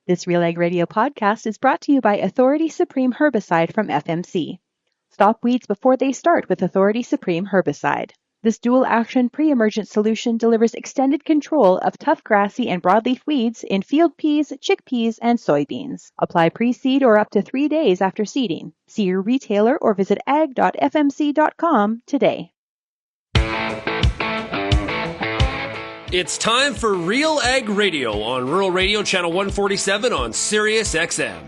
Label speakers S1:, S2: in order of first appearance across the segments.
S1: This RealAg Radio podcast is brought to you by Authority Supreme Herbicide from FMC. Stop weeds before they start with Authority Supreme Herbicide. This dual-action pre-emergent solution delivers extended control of tough grassy and broadleaf weeds in field peas, chickpeas, and soybeans. Apply pre-seed or up to 3 days after seeding. See your retailer or visit ag.fmc.com today.
S2: It's time for RealAg Radio on Rural Radio Channel 147 on Sirius XM.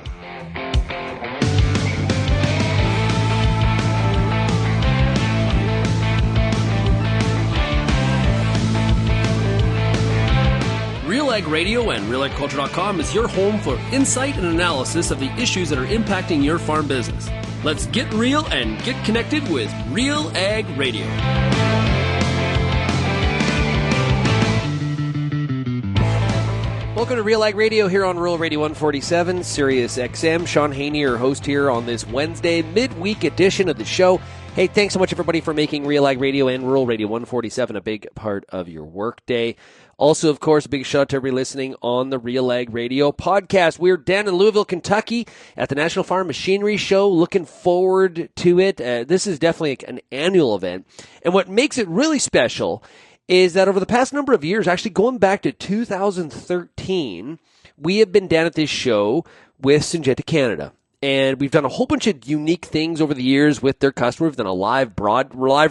S2: RealAg Radio and RealAgriculture.com is your home for insight and analysis of the issues that are impacting your farm business. Let's get real and get connected with RealAg Radio. Welcome to RealAg Radio here on Rural Radio 147, Sirius XM. Shaun Haney, your host here on this Wednesday midweek edition of the show. Hey, thanks so much, everybody, for making RealAg Radio and Rural Radio 147 a big part of your workday. Also, of course, a big shout out to everybody listening on the RealAg Radio podcast. We're down in Louisville, Kentucky at the National Farm Machinery Show. Looking forward to it. This is definitely an annual event. And what makes it really special is that over the past number of years, actually going back to 2013, we have been down at this show with Syngenta Canada. And we've done a whole bunch of unique things over the years with their customers. We've done a live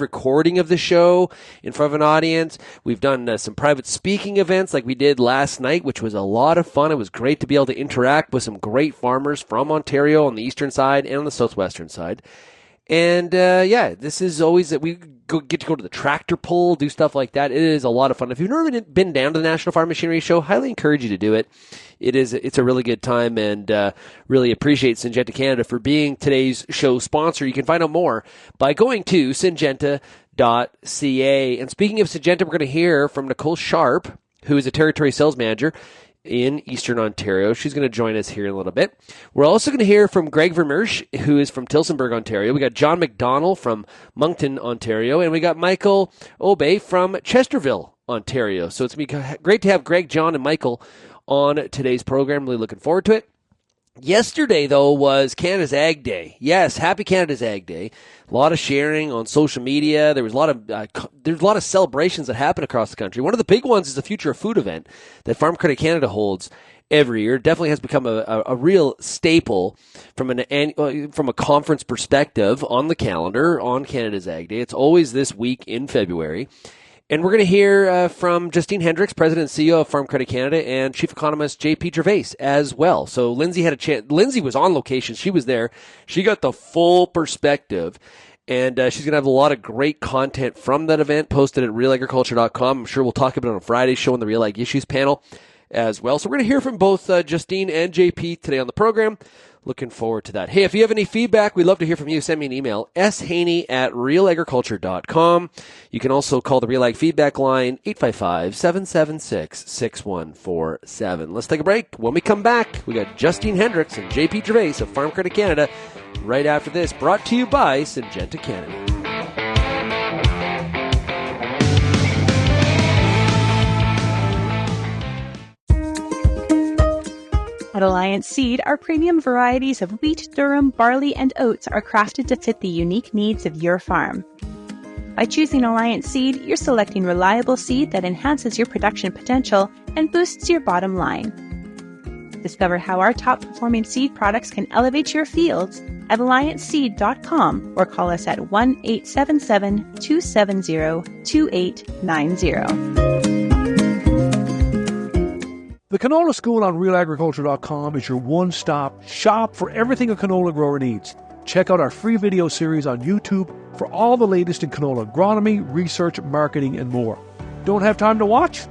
S2: recording of the show in front of an audience. We've done some private speaking events like we did last night, which was a lot of fun. It was great to be able to interact with some great farmers from Ontario on the eastern side and on the southwestern side. And, this is always that we get to go to the tractor pull, do stuff like that. It is a lot of fun. If you've never been down to the National Farm Machinery Show, highly encourage you to do it. It's a really good time, and really appreciate Syngenta Canada for being today's show sponsor. You can find out more by going to syngenta.ca. And speaking of Syngenta, we're going to hear from Nicole Sharp, who is a territory sales manager in Eastern Ontario. She's going to join us here in a little bit. We're also going to hear from Greg Vermeersch, who is from Tillsonburg, Ontario. We got John McDonnell from Moncton, Ontario, and we got Michael Aube from Chesterville, Ontario. So it's going to be great to have Greg, John, and Michael on today's program. Really looking forward to it. Yesterday, though, was Canada's Ag Day. Yes, happy Canada's Ag Day. A lot of sharing on social media. There's a lot of celebrations that happen across the country. One of the big ones is the Future of Food event that Farm Credit Canada holds every year. It definitely has become a real staple from a conference perspective on the calendar on Canada's Ag Day. It's always this week in February. And we're going to hear from Justine Hendricks, President and CEO of Farm Credit Canada, and Chief Economist J.P. Gervais as well. So Lindsay had a chance. Lindsay was on location. She was there. She got the full perspective. And she's going to have a lot of great content from that event posted at RealAgriculture.com. I'm sure we'll talk about it on Friday's show on the Real Ag Issues panel as well. So we're going to hear from both Justine and JP today on the program. Looking forward to that. Hey, if you have any feedback, we'd love to hear from you. Send me an email, shaney@realagriculture.com. You can also call the Real Ag feedback line, 855-776-6147. Let's take a break. When we come back, we got Justine Hendricks and JP Gervais of Farm Credit Canada right after this, brought to you by Syngenta Canada.
S1: At Alliance Seed, our premium varieties of wheat, durum, barley, and oats are crafted to fit the unique needs of your farm. By choosing Alliance Seed, you're selecting reliable seed that enhances your production potential and boosts your bottom line. Discover how our top-performing seed products can elevate your fields at allianceseed.com or call us at 1-877-270-2890.
S3: The Canola School on RealAgriculture.com is your one-stop shop for everything a canola grower needs. Check out our free video series on YouTube for all the latest in canola agronomy, research, marketing, and more. Don't have time to watch?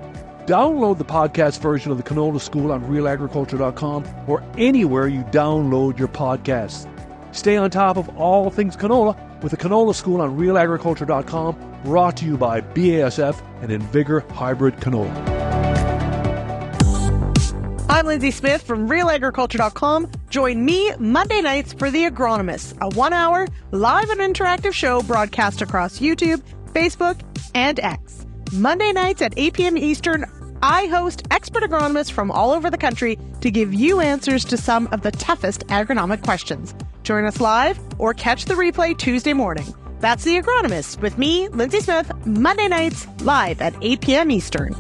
S3: Download the podcast version of the Canola School on RealAgriculture.com or anywhere you download your podcasts. Stay on top of all things canola with the Canola School on RealAgriculture.com, brought to you by BASF and Invigor Hybrid Canola.
S4: I'm Lindsay Smith from RealAgriculture.com. Join me Monday nights for The Agronomist, a 1-hour live and interactive show broadcast across YouTube, Facebook, and X. Monday nights at 8 p.m. Eastern I host expert agronomists from all over the country to give you answers to some of the toughest agronomic questions. Join us live or catch the replay Tuesday morning. That's The Agronomist with me, Lindsay Smith, Monday nights live at 8 p.m. Eastern.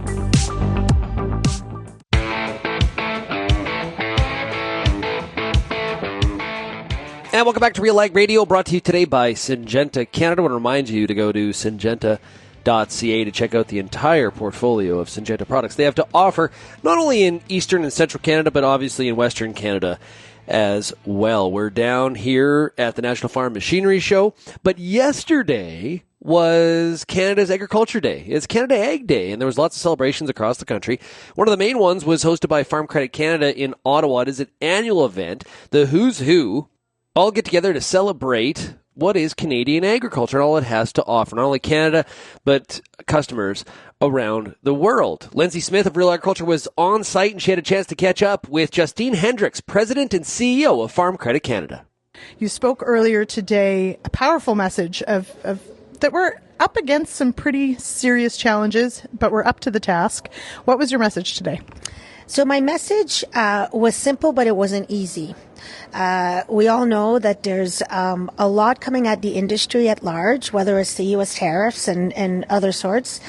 S2: And welcome back to RealAg Radio, brought to you today by Syngenta Canada. I want to remind you to go to syngenta.ca to check out the entire portfolio of Syngenta products they have to offer, not only in Eastern and Central Canada, but obviously in Western Canada as well. We're down here at the National Farm Machinery Show, but yesterday was Canada's Agriculture Day. It's Canada Ag Day, and there was lots of celebrations across the country. One of the main ones was hosted by Farm Credit Canada in Ottawa. It is an annual event. The who's who all get together to celebrate what is Canadian agriculture and all it has to offer, not only Canada, but customers around the world. Lindsay Smith of Real Agriculture was on site, and she had a chance to catch up with Justine Hendricks, President and CEO of Farm Credit Canada.
S4: You spoke earlier today, a powerful message of that we're up against some pretty serious challenges, but we're up to the task. What was your message today?
S5: So my message was simple, but it wasn't easy. We all know that there's a lot coming at the industry at large, whether it's the U.S. tariffs and other sorts.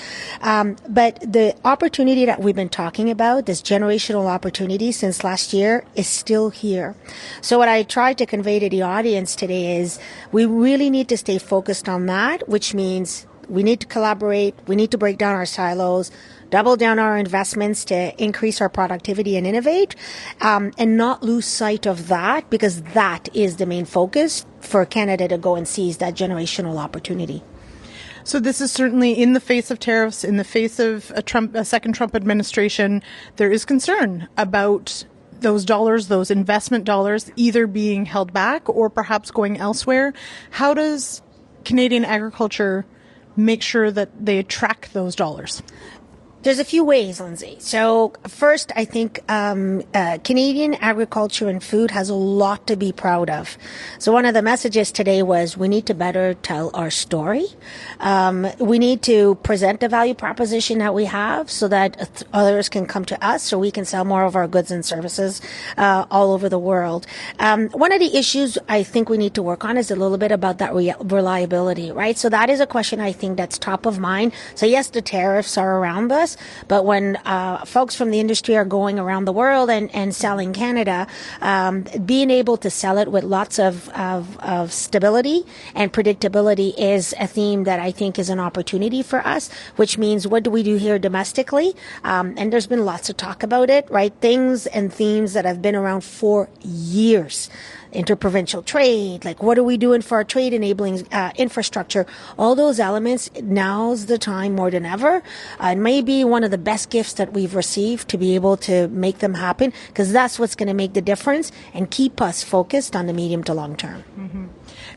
S5: But the opportunity that we've been talking about, this generational opportunity since last year, is still here. So what I tried to convey to the audience today is we really need to stay focused on that, which means we need to collaborate, we need to break down our silos, double down our investments to increase our productivity and innovate, and not lose sight of that, because that is the main focus for Canada to go and seize that generational opportunity.
S4: So this is certainly in the face of tariffs, in the face of a second Trump administration. There is concern about those dollars, those investment dollars, either being held back or perhaps going elsewhere. How does Canadian agriculture make sure that they attract those dollars?
S5: There's a few ways, Lindsay. So first, I think Canadian agriculture and food has a lot to be proud of. So one of the messages today was we need to better tell our story. We need to present the value proposition that we have so that others can come to us so we can sell more of our goods and services all over the world. One of the issues I think we need to work on is a little bit about that reliability, right? So that is a question I think that's top of mind. So yes, the tariffs are around us, but when folks from the industry are going around the world and selling Canada, being able to sell it with lots of stability and predictability is a theme that I think is an opportunity for us, which means what do we do here domestically? And there's been lots of talk about it, right? Things and themes that have been around for years. Interprovincial trade, like what are we doing for our trade enabling infrastructure? All those elements, now's the time more than ever. It may be one of the best gifts that we've received to be able to make them happen, because that's what's going to make the difference and keep us focused on the medium to long term.
S4: Mm-hmm.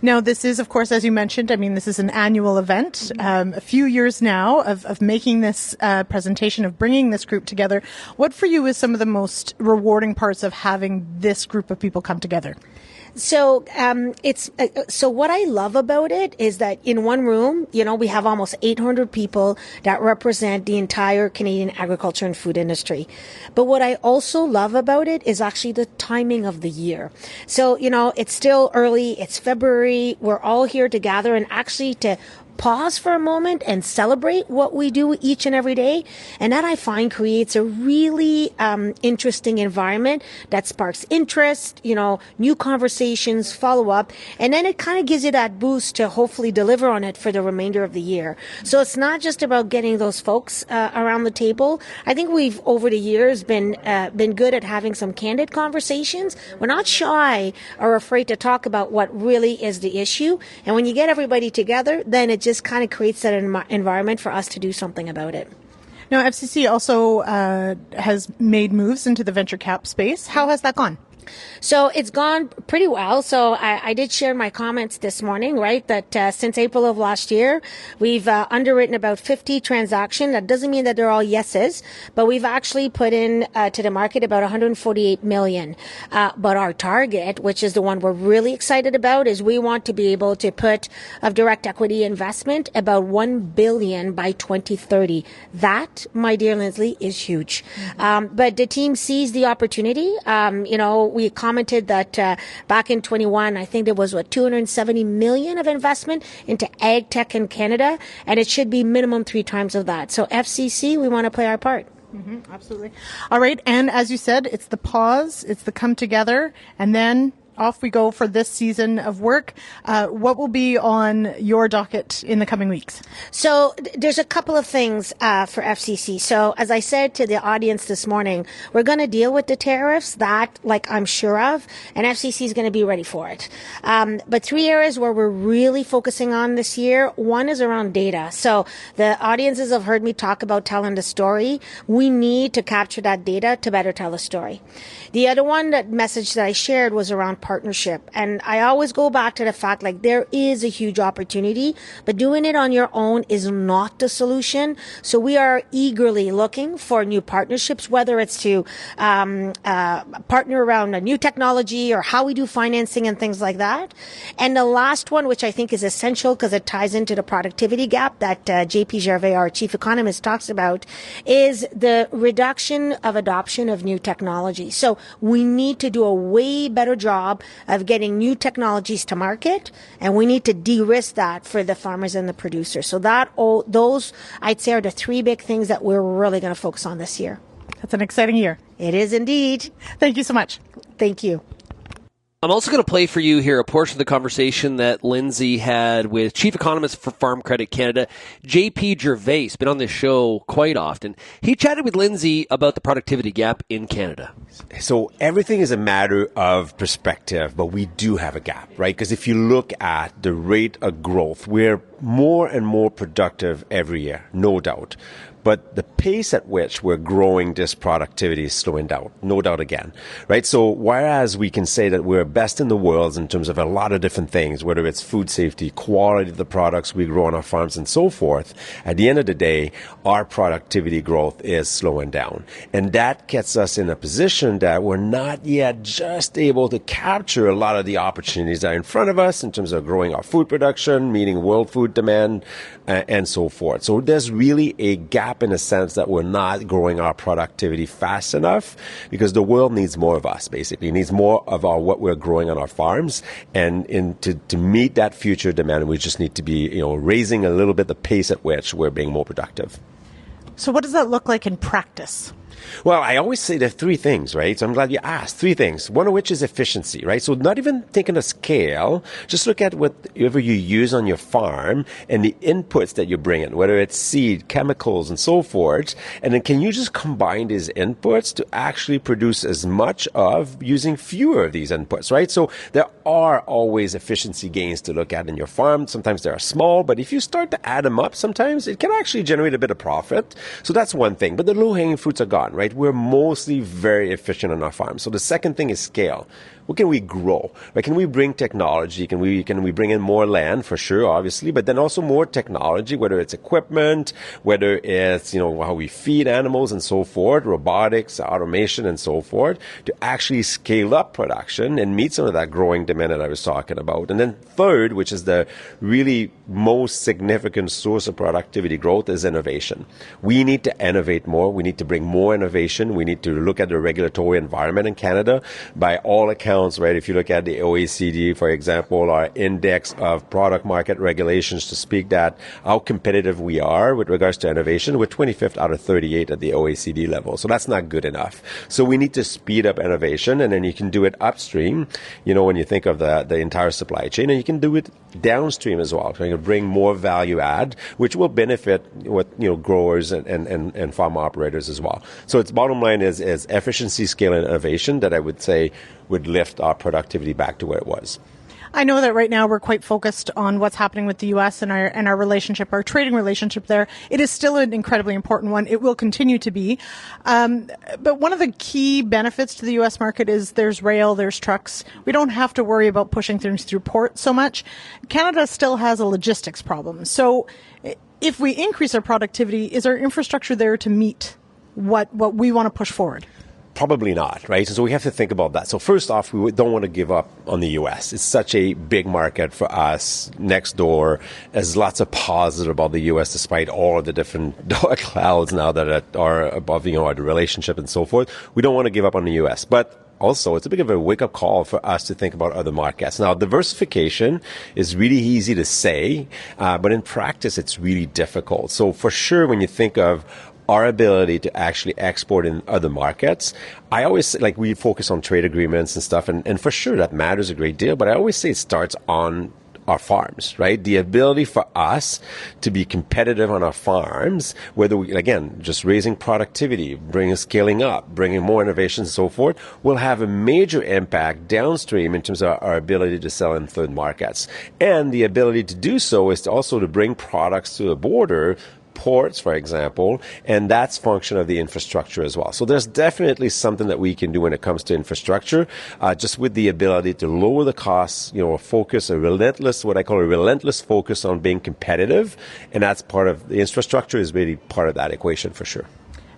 S4: Now, this is, of course, as you mentioned, I mean, this is an annual event. A few years now of making this presentation, of bringing this group together. What for you is some of the most rewarding parts of having this group of people come together?
S5: So so what I love about it is that in one room, we have almost 800 people that represent the entire Canadian agriculture and food industry. But what I also love about it is actually the timing of the year. So, it's still early, it's February, we're all here to gather and actually to pause for a moment and celebrate what we do each and every day. And that I find creates a really interesting environment that sparks interest, new conversations, follow up. And then it kind of gives you that boost to hopefully deliver on it for the remainder of the year. So it's not just about getting those folks around the table. I think we've over the years been good at having some candid conversations. We're not shy or afraid to talk about what really is the issue. And when you get everybody together, then it just kind of creates that environment for us to do something about it.
S4: Now, FCC also has made moves into the venture cap space. How has that gone?
S5: So it's gone pretty well. So I did share my comments this morning, right, that since April of last year, we've underwritten about 50 transactions. That doesn't mean that they're all yeses, but we've actually put in to the market about 148 million. But our target, which is the one we're really excited about, is we want to be able to put of direct equity investment about 1 billion by 2030. That, my dear Lindsley, is huge. But the team sees the opportunity. We commented that back in 21, I think there was 270 million of investment into ag tech in Canada, and it should be minimum 3 times of that. So FCC, we want to play our part.
S4: Absolutely. All right. And as you said, it's the pause, it's the come together, and then off we go for this season of work. What will be on your docket in the coming weeks?
S5: So there's a couple of things for FCC. So as I said to the audience this morning, we're going to deal with the tariffs, that like I'm sure of, and FCC is going to be ready for it. But 3 areas where we're really focusing on this year. One is around data. So the audiences have heard me talk about telling the story. We need to capture that data to better tell the story. The other one, that message that I shared, was around partnership. And I always go back to the fact, like, there is a huge opportunity, but doing it on your own is not the solution. So we are eagerly looking for new partnerships, whether it's to partner around a new technology or how we do financing and things like that. And the last one, which I think is essential because it ties into the productivity gap that JP Gervais, our chief economist, talks about, is the reduction of adoption of new technology. So we need to do a way better job of getting new technologies to market, and we need to de-risk that for the farmers and the producers. So those, I'd say, are the 3 big things that we're really going to focus on this year.
S4: That's an exciting year.
S5: It is indeed.
S4: Thank you so much.
S5: Thank you.
S2: I'm also going to play for you here a portion of the conversation that Lindsay had with Chief Economist for Farm Credit Canada, JP Gervais. Been on this show quite often. He chatted with Lindsay about the productivity gap in Canada.
S6: So everything is a matter of perspective, but we do have a gap, right? Because if you look at the rate of growth, we're more and more productive every year, no doubt. But the pace at which we're growing this productivity is slowing down, no doubt again, right? So whereas we can say that we're best in the world in terms of a lot of different things, whether it's food safety, quality of the products we grow on our farms and so forth, at the end of the day, our productivity growth is slowing down. And that gets us in a position that we're not yet just able to capture a lot of the opportunities that are in front of us in terms of growing our food production, meeting world food demand, and so forth. So there's really a gap in a sense that we're not growing our productivity fast enough because the world needs more of us, basically. It needs more of what we're growing on our farms. And to meet that future demand, we just need to be, raising a little bit the pace at which we're being more productive.
S4: So what does that look like in practice?
S6: Well, I always say there are 3 things, right? So I'm glad you asked. 3 things. One of which is efficiency, right? So not even thinking of scale, just look at whatever you use on your farm and the inputs that you bring in, whether it's seed, chemicals, and so forth. And then can you just combine these inputs to actually produce as much of using fewer of these inputs, right? So there are always efficiency gains to look at in your farm. Sometimes they are small, but if you start to add them up, sometimes it can actually generate a bit of profit. So that's one thing. But the low-hanging fruits are gone, right? We're mostly very efficient on our farm. So the second thing is scale. What can we grow? Right? Can we bring technology? Can we bring in more land for sure, obviously, but then also more technology, whether it's equipment, whether it's, how we feed animals and so forth, robotics, automation and so forth, to actually scale up production and meet some of that growing demand that I was talking about. And then third, which is the really most significant source of productivity growth, is innovation. We need to innovate more. We need to bring more innovation. We need to look at the regulatory environment in Canada. By all accounts, right? If you look at the OECD, for example, our index of product market regulations to speak that, how competitive we are with regards to innovation, we're 25th out of 38 at the OECD level. So that's not good enough. So we need to speed up innovation, and then you can do it upstream, when you think of the entire supply chain, and you can do it downstream as well, trying to bring more value add, which will benefit growers and farm operators as well. So its bottom line is efficiency, scale, and innovation that I would say would lift our productivity back to where it was.
S4: I know that right now we're quite focused on what's happening with the U.S. and our relationship, our trading relationship there. It is still an incredibly important one. It will continue to be. But one of the key benefits to the U.S. market is there's rail, there's trucks. We don't have to worry about pushing things through port so much. Canada still has a logistics problem. So if we increase our productivity, is our infrastructure there to meet what we want to push forward?
S6: Probably not, right? So we have to think about that. So first off, we don't want to give up on the U.S. It's such a big market for us next door. There's lots of positive about the U.S. despite all of the different dark clouds now that are above, the relationship and so forth. We don't want to give up on the U.S. But also, it's a bit of a wake-up call for us to think about other markets. Now, diversification is really easy to say, but in practice, it's really difficult. So for sure, when you think of our ability to actually export in other markets, I always say, we focus on trade agreements and stuff, and for sure that matters a great deal, but I always say it starts on our farms, right? The ability for us to be competitive on our farms, whether we, again, just raising productivity, scaling up, bringing more innovation and so forth, will have a major impact downstream in terms of our ability to sell in third markets. And the ability to do so is also to bring products to the border, ports, for example, and that's function of the infrastructure as well. So there's definitely something that we can do when it comes to infrastructure, just with the ability to lower the costs, focus what I call a relentless focus on being competitive, and that's part of the infrastructure is really part of that equation for sure.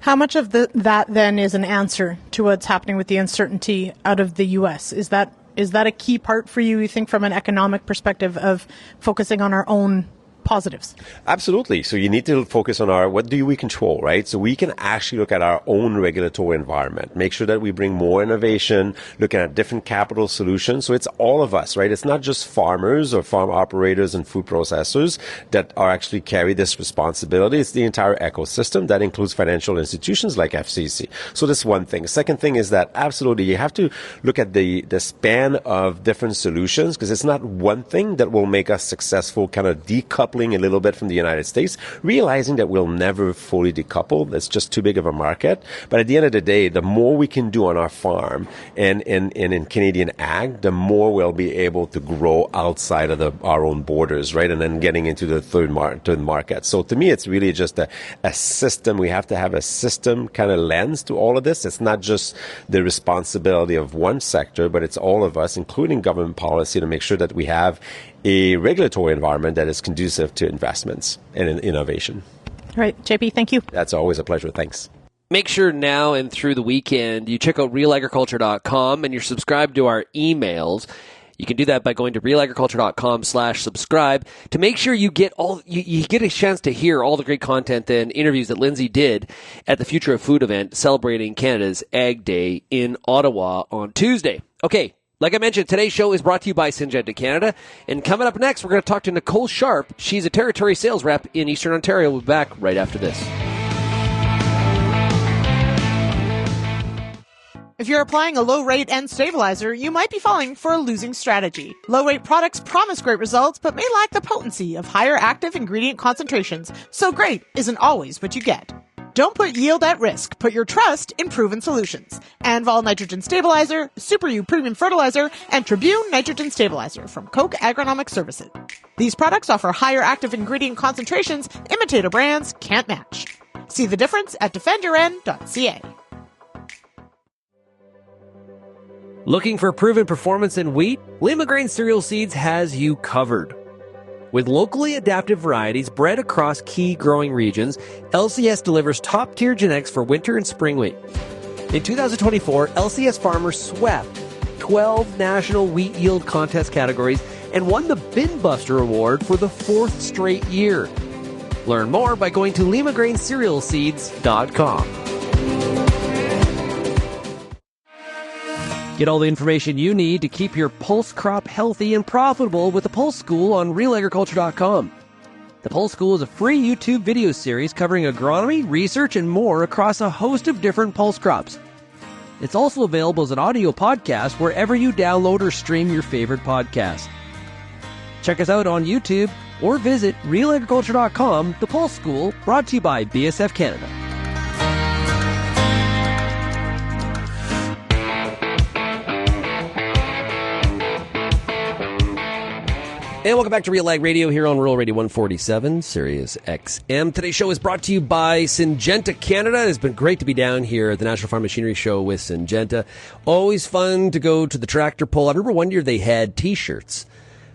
S4: How much of that then is an answer to what's happening with the uncertainty out of the U.S.? Is that a key part for you think, from an economic perspective of focusing on our own positives?
S6: Absolutely. So you need to focus on what do we control, right? So we can actually look at our own regulatory environment, make sure that we bring more innovation, looking at different capital solutions. So it's all of us, right? It's not just farmers or farm operators and food processors that are actually carry this responsibility. It's the entire ecosystem. That includes financial institutions like FCC. So that's one thing. Second thing is that absolutely you have to look at the span of different solutions, because it's not one thing that will make us successful, kind of decoupling a little bit from the United States, realizing that we'll never fully decouple. That's just too big of a market. But at the end of the day, the more we can do on our farm and in Canadian ag, the more we'll be able to grow outside of our own borders, right? And then getting into the third market. So to me, it's really just a system. We have to have a system kind of lens to all of this. It's not just the responsibility of one sector, but it's all of us, including government policy, to make sure that we have a regulatory environment that is conducive to investments and innovation.
S4: All right, JP, thank you.
S6: That's always a pleasure. Thanks.
S2: Make sure now and through the weekend you check out RealAgriculture.com and you're subscribed to our emails. You can do that by going to RealAgriculture.com/subscribe to make sure you get you get a chance to hear all the great content and interviews that Lindsay did at the Future of Food event celebrating Canada's Ag Day in Ottawa on Tuesday. Okay. Like I mentioned, today's show is brought to you by Syngenta Canada. And coming up next, we're going to talk to Nicole Sharp. She's a territory sales rep in Eastern Ontario. We'll be back right after this.
S7: If you're applying a low-rate N stabilizer, you might be falling for a losing strategy. Low-rate products promise great results, but may lack the potency of higher active ingredient concentrations, so great isn't always what you get. Don't put yield at risk. Put your trust in proven solutions. Anvol Nitrogen Stabilizer, Super U Premium Fertilizer, and Tribune Nitrogen Stabilizer from Koch Agronomic Services. These products offer higher active ingredient concentrations imitator brands can't match. See the difference at defendyourn.ca.
S2: Looking for proven performance in wheat? Lima Grain Cereal Seeds has you covered. With locally adapted varieties bred across key growing regions, LCS delivers top-tier genetics for winter and spring wheat. In 2024, LCS farmers swept 12 national wheat yield contest categories and won the Bin Buster Award for the 4th straight year. Learn more by going to limagraincerealseeds.com. Get all the information you need to keep your pulse crop healthy and profitable with the Pulse School on RealAgriculture.com. The Pulse School is a free YouTube video series covering agronomy, research, and more across a host of different pulse crops. It's also available as an audio podcast wherever you download or stream your favorite podcast. Check us out on YouTube or visit RealAgriculture.com. The Pulse School, brought to you by BSF Canada. And welcome back to RealAg Radio here on Rural Radio 147, Sirius XM. Today's show is brought to you by Syngenta Canada. It's been great to be down here at the National Farm Machinery Show with Syngenta. Always fun to go to the tractor pull. I remember one year they had T-shirts.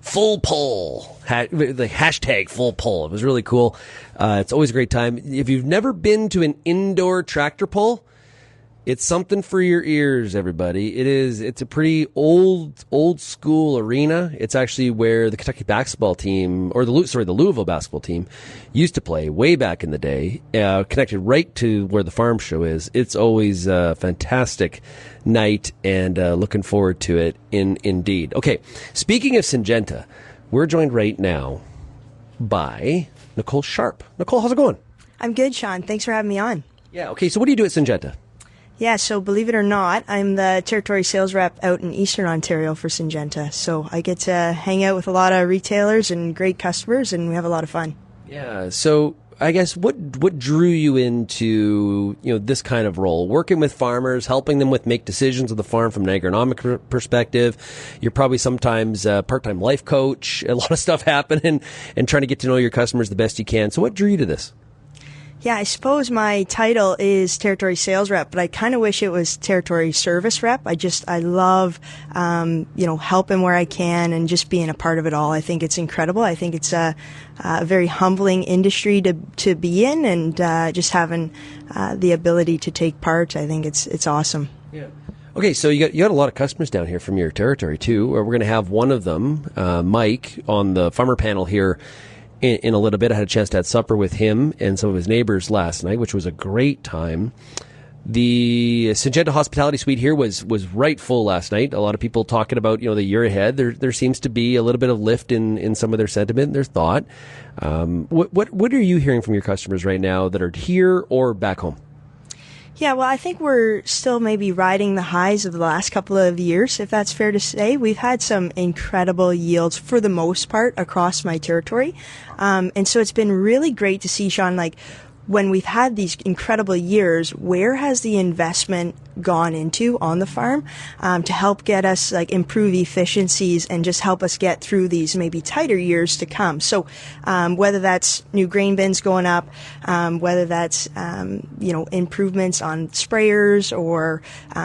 S2: Full pull, the hashtag full pull. It was really cool. It's always a great time. If you've never been to an indoor tractor pull, it's something for your ears, everybody. It's a pretty old school arena. It's actually where the Kentucky basketball team, or the Louisville basketball team used to play way back in the day, connected right to where the farm show is. It's always a fantastic night, and looking forward to it indeed. Okay, speaking of Syngenta, we're joined right now by Nicole Sharp. Nicole, how's it going?
S8: I'm good, Shaun. Thanks for having me on.
S2: Yeah, okay, so what do you do at Syngenta?
S8: Yeah, so believe it or not, I'm the territory sales rep out in Eastern Ontario for Syngenta. So I get to hang out with a lot of retailers and great customers, and we have a lot of fun.
S2: Yeah, so I guess what drew you into this kind of role, working with farmers, helping them make decisions of the farm from an agronomic perspective? You're probably sometimes a part-time life coach, a lot of stuff happening, and trying to get to know your customers the best you can. So what drew you to this?
S8: Yeah, I suppose my title is territory sales rep, but I kind of wish it was territory service rep. I love, helping where I can and just being a part of it all. I think it's incredible. I think it's a very humbling industry to be in, and just having the ability to take part, I think it's awesome.
S2: Yeah. Okay, so you got a lot of customers down here from your territory too. We're going to have one of them, Mike, on the farmer panel here in a little bit. I had a chance to have supper with him and some of his neighbors last night, which was a great time. The Syngenta Hospitality Suite here was right full last night. A lot of people talking about the year ahead. There seems to be a little bit of lift in some of their sentiment and their thought. What are you hearing from your customers right now that are here or back home?
S8: Yeah, well, I think we're still maybe riding the highs of the last couple of years, if that's fair to say. We've had some incredible yields for the most part across my territory. And so it's been really great to see, Shaun, when we've had these incredible years, where has the investment gone into on the farm to help get us improve efficiencies and just help us get through these maybe tighter years to come. So whether that's new grain bins going up, whether that's improvements on sprayers or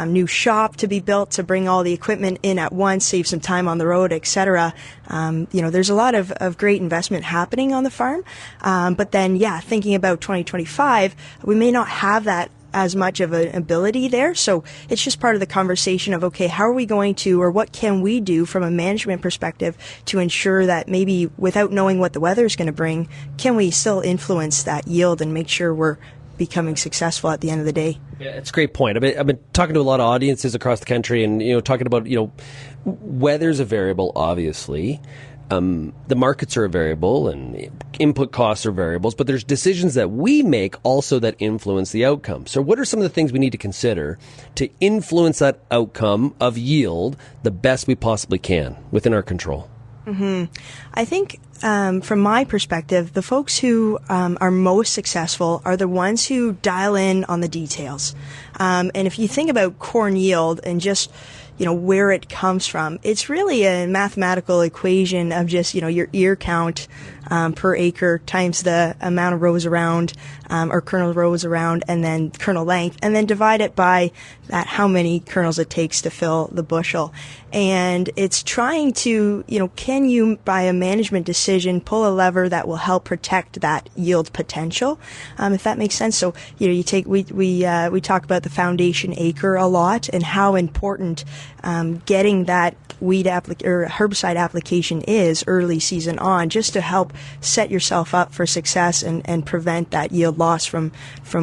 S8: new shop to be built to bring all the equipment in at once, save some time on the road, etc. There's a lot of great investment happening on the farm. But then, thinking about 2025, we may not have that as much of an ability there. So it's just part of the conversation of, okay, how are we going to, or what can we do from a management perspective to ensure that maybe without knowing what the weather is going to bring, can we still influence that yield and make sure we're becoming successful at the end of the day?
S2: Yeah, it's a great point. I've been talking to a lot of audiences across the country and, talking about, weather's a variable, obviously. The markets are a variable and input costs are variables, but there's decisions that we make also that influence the outcome. So what are some of the things we need to consider to influence that outcome of yield the best we possibly can within our control?
S8: Mm-hmm. I think from my perspective, the folks who are most successful are the ones who dial in on the details. And if you think about corn yield and just where it comes from, it's really a mathematical equation of just, your ear count per acre times the amount of rows around, or kernel rows around, and then kernel length, and then divide it by that how many kernels it takes to fill the bushel. And it's trying to, can you, by a management decision, pull a lever that will help protect that yield potential, if that makes sense. So, we talk about the foundation acre a lot and how important getting that herbicide application is early season on, just to help set yourself up for success and prevent that yield loss from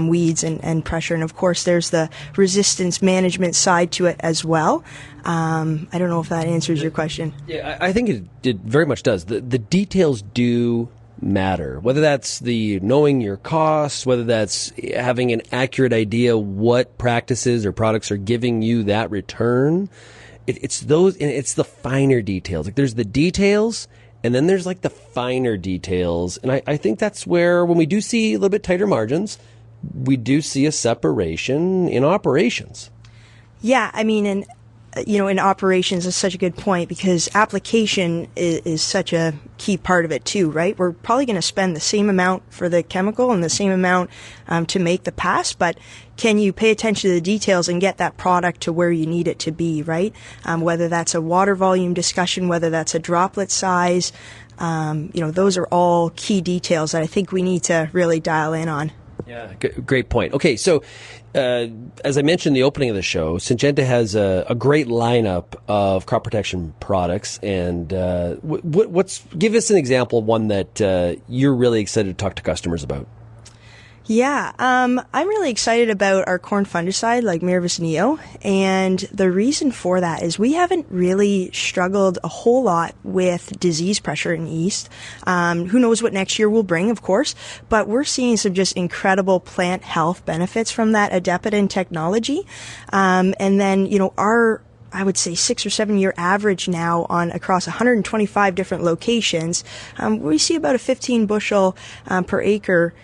S8: weeds and pressure. And of course, there's the resistance management side to it as well. I don't know if that answers your question.
S2: Yeah, I think it very much does. The details do matter, whether that's the knowing your costs, whether that's having an accurate idea what practices or products are giving you that return. It's those, and it's the finer details. There's the details, and then there's the finer details. And I think that's where, when we do see a little bit tighter margins, we do see a separation in operations.
S8: Yeah, and in operations is such a good point, because application is such a key part of it too, right? We're probably going to spend the same amount for the chemical and the same amount to make the pass, but can you pay attention to the details and get that product to where you need it to be, right? Whether that's a water volume discussion, whether that's a droplet size, those are all key details that I think we need to really dial in on.
S2: Yeah, great point. Okay, so as I mentioned in the opening of the show, Syngenta has a great lineup of crop protection products, and give us an example of one that you're really excited to talk to customers about.
S8: Yeah, I'm really excited about our corn fungicide like Miravis Neo, and the reason for that is we haven't really struggled a whole lot with disease pressure in yeast. Who knows what next year will bring, of course, but we're seeing some just incredible plant health benefits from that adaptogenic technology. And then, our I would say 6 or 7 year average now on across 125 different locations, we see about a 15 bushel per acre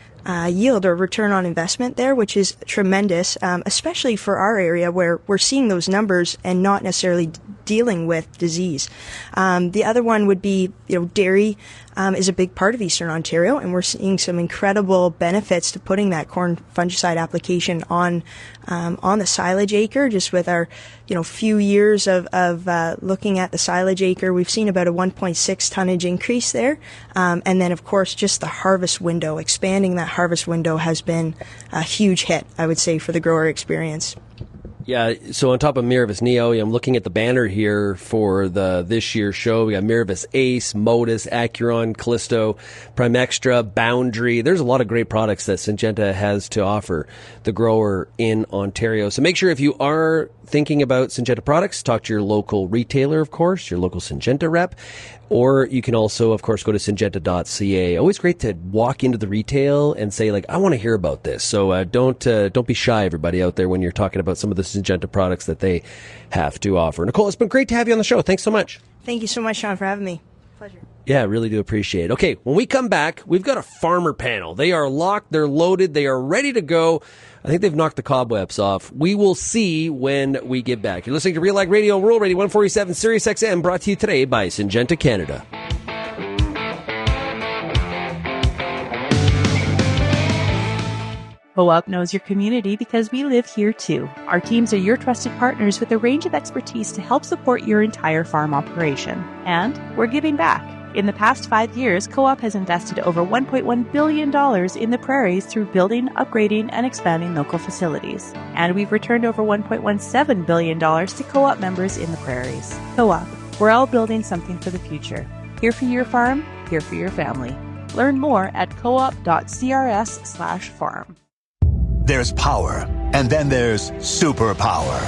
S8: yield or return on investment there, which is tremendous, especially for our area where we're seeing those numbers and not necessarily dealing with disease. The other one would be, dairy is a big part of Eastern Ontario, and we're seeing some incredible benefits to putting that corn fungicide application on the silage acre. Just with our, few years of looking at the silage acre, we've seen about a 1.6 tonnage increase there. And then, of course, just the harvest window, expanding that harvest window has been a huge hit, I would say, for the grower experience.
S2: Yeah, so on top of Miravis Neo, I'm looking at the banner here for this year's show. We got Miravis Ace, Modus, Acuron, Callisto, Prime Extra, Boundary. There's a lot of great products that Syngenta has to offer the grower in Ontario. So make sure if you are thinking about Syngenta products, talk to your local retailer, of course, your local Syngenta rep. Or you can also, of course, go to syngenta.ca. Always great to walk into the retail and say, I want to hear about this. So don't be shy, everybody out there, when you're talking about some of the Syngenta products that they have to offer. Nicole, it's been great to have you on the show. Thanks so much.
S8: Thank you so much, Shaun, for having me. Pleasure.
S2: Yeah, really do appreciate it. Okay, when we come back, we've got a farmer panel. They are locked, they're loaded, they are ready to go. I think they've knocked the cobwebs off. We will see when we get back. You're listening to RealAg Radio, Rural Radio 147, Sirius XM, brought to you today by Syngenta Canada.
S1: Co-op knows your community because we live here too. Our teams are your trusted partners with a range of expertise to help support your entire farm operation. And we're giving back. In the past 5 years, Co-op has invested over $1.1 billion in the prairies through building, upgrading, and expanding local facilities. And we've returned over $1.17 billion to Co-op members in the prairies. Co-op, we're all building something for the future. Here for your farm, here for your family. Learn more at coop.crs/farm.
S9: There's power, and then there's superpower.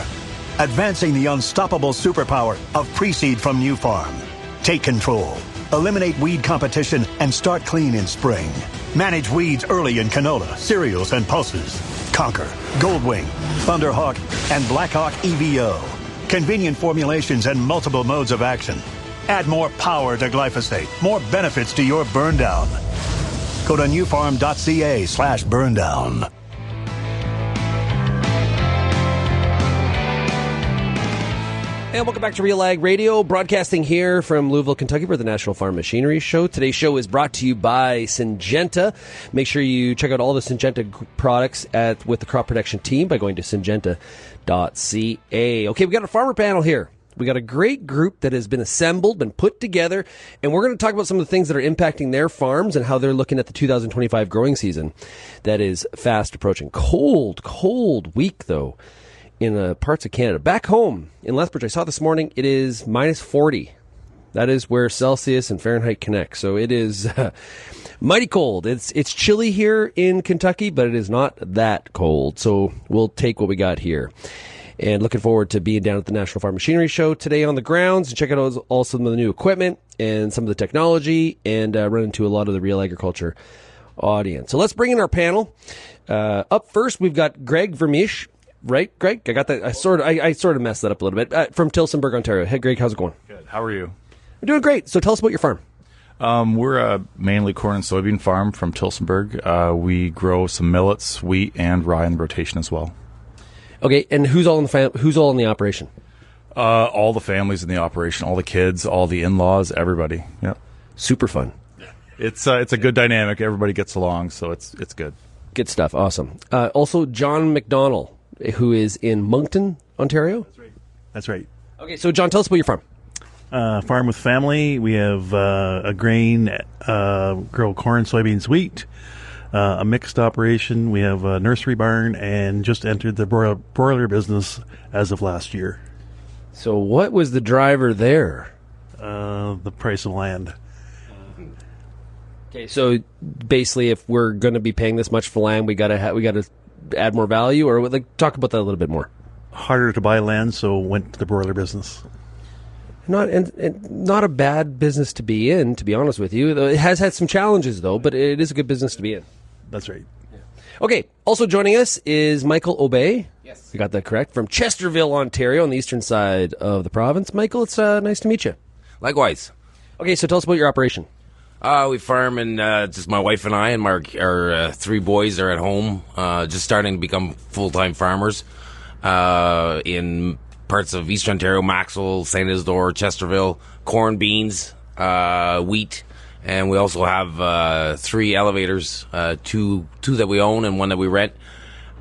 S9: Advancing the unstoppable superpower of pre-seed from New Farm. Take control. Eliminate weed competition and start clean in spring. Manage weeds early in canola, cereals, and pulses. Conquer, Goldwing, Thunderhawk, and Blackhawk EVO. Convenient formulations and multiple modes of action. Add more power to glyphosate, more benefits to your burn down. Go to newfarm.ca/burn down.
S2: And welcome back to RealAg Radio, broadcasting here from Louisville, Kentucky for the National Farm Machinery Show. Today's show is brought to you by Syngenta. Make sure you check out all the Syngenta products with the crop protection team by going to syngenta.ca. Okay, we got a farmer panel here. We got a great group that has been assembled, been put together, and we're going to talk about some of the things that are impacting their farms and how they're looking at the 2025 growing season that is fast approaching. Cold week, though, in parts of Canada. Back home in Lethbridge, I saw this morning, it is minus 40. That is where Celsius and Fahrenheit connect. So it is mighty cold. It's chilly here in Kentucky, but it is not that cold. So we'll take what we got here. And looking forward to being down at the National Farm Machinery Show today on the grounds and check out also some of the new equipment and some of the technology and run into a lot of the Real Agriculture audience. So let's bring in our panel. Up first, we've got Greg Vermeersch. Right, Greg? I got that. I sort of messed that up a little bit. From Tillsonburg, Ontario. Hey, Greg, how's it going?
S10: Good. How are you?
S2: I'm doing great. So tell us about your farm.
S10: We're a mainly corn and soybean farm from Tillsonburg. We grow some millets, wheat, and rye in the rotation as well.
S2: Okay, and who's all in the operation?
S10: All the families in the operation, all the kids, all the in-laws, everybody. Yeah,
S2: Super fun.
S10: it's a good dynamic. Everybody gets along, so it's good.
S2: Good stuff. Awesome. Also, John McDonnell, who is in Moncton, Ontario.
S11: That's right.
S2: Okay, so John, tell us about your farm.
S11: Farm with family. We have a grain, grow corn, soybeans, wheat, a mixed operation. We have a nursery barn and just entered the broiler business as of last year.
S2: So what was the driver there?
S11: The price of land.
S2: Okay, so basically, if we're going to be paying this much for land, we got to add more value, or talk about that a little bit more.
S11: Harder to buy land, so went to the broiler business.
S2: Not a bad business to be in, to be honest with you. It has had some challenges, though, but it is a good business to be in.
S11: That's right.
S2: Yeah. Okay, also joining us is Michael Aube. Yes. We got that correct. From Chesterville, Ontario, on the eastern side of the province. Michael, it's nice to meet you.
S12: Likewise.
S2: Okay, so tell us about your operation.
S12: We farm, and just my wife and I and our 3 boys are at home, just starting to become full-time farmers in parts of East Ontario, Maxwell, St. Isidore, Chesterville, corn, beans, wheat, and we also have 3 elevators, two that we own and one that we rent.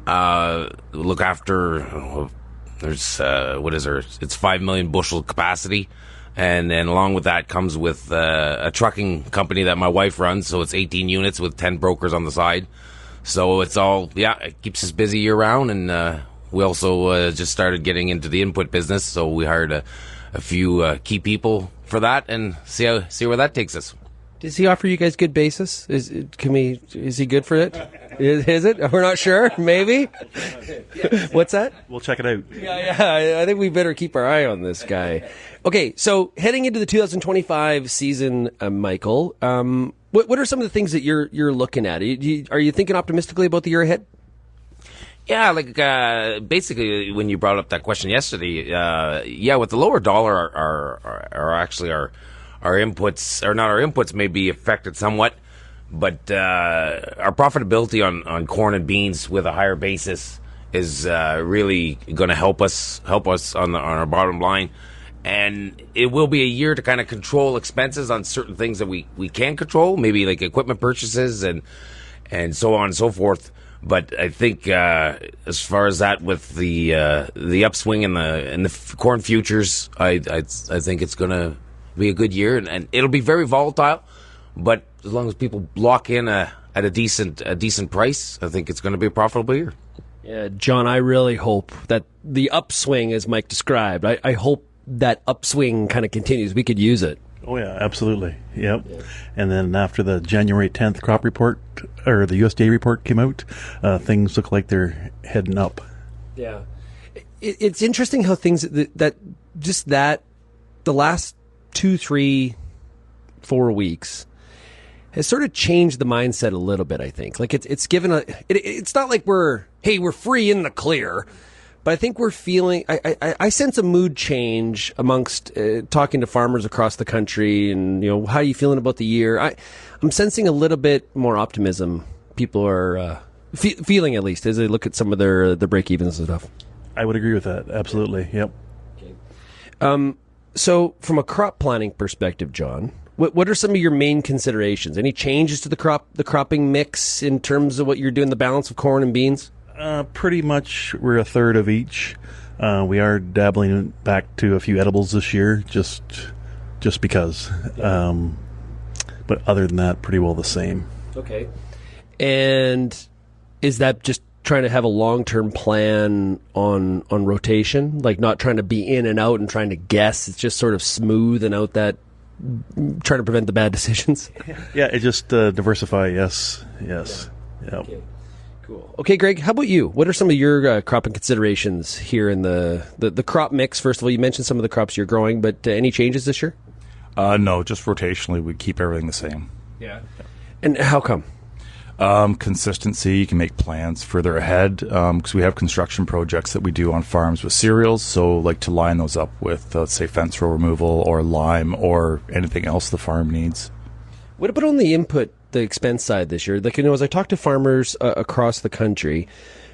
S12: Look after, there's, it's 5 million bushel capacity. And then along with that comes with a trucking company that my wife runs. So it's 18 units with 10 brokers on the side. So it's all, it keeps us busy year round. And we also just started getting into the input business. So we hired a few key people for that and see where that takes us.
S2: Does he offer you guys good basis? Is he good for it? Is it? We're not sure. Maybe. What's that?
S11: We'll check it out.
S2: Yeah. I think we better keep our eye on this guy. Okay, so heading into the 2025 season, Michael, what are some of the things that you're looking at? Are you thinking optimistically about the year ahead?
S12: Yeah, basically when you brought up that question yesterday, with the lower dollar, our inputs, or not our inputs, may be affected somewhat, but our profitability on corn and beans with a higher basis is really going to help us on our bottom line. And it will be a year to kind of control expenses on certain things that we can control, maybe like equipment purchases and so on and so forth. But I think as far as that, with the upswing in the corn futures, I think it's going to be a good year, and it'll be very volatile. But as long as people lock in at a decent price, I think it's going to be a profitable year.
S2: Yeah, John, I really hope that the upswing, as Mike described, I hope that upswing kind of continues. We could use it.
S11: Oh, yeah, absolutely. Yep. Yeah. And then after the January 10th crop report, or the USDA report came out, things look like they're heading up.
S2: Yeah. It's interesting how things that the last 2, 3, 4 weeks has sort of changed the mindset a little bit, I think. Like it's given it's not like we're free in the clear. But I think we're feeling, I sense a mood change amongst talking to farmers across the country, and, how are you feeling about the year? I'm sensing a little bit more optimism. People are feeling, at least, as they look at some of their break-evens and stuff.
S11: I would agree with that. Absolutely. Yep.
S2: Okay. So from a crop planning perspective, John, what are some of your main considerations? Any changes to the cropping mix in terms of what you're doing, the balance of corn and beans?
S11: Pretty much we're a third of each. We are dabbling back to a few edibles this year, just because. But other than that, pretty well the same.
S2: Okay. And is that just trying to have a long-term plan on rotation? Like not trying to be in and out and trying to guess? It's just sort of smoothing out that, trying to prevent the bad decisions?
S11: Yeah, it just diversify, yes. Yeah. Yep.
S2: Okay. Cool. Okay, Greg, how about you? What are some of your cropping considerations here in the crop mix? First of all, you mentioned some of the crops you're growing, but any changes this year?
S10: No, just rotationally, we keep everything the same.
S2: Yeah. And how come?
S10: Consistency. You can make plans further ahead because we have construction projects that we do on farms with cereals. So like to line those up with, let's say, fence row removal or lime or anything else the farm needs.
S2: What about on the expense side this year? Like, as I talk to farmers across the country,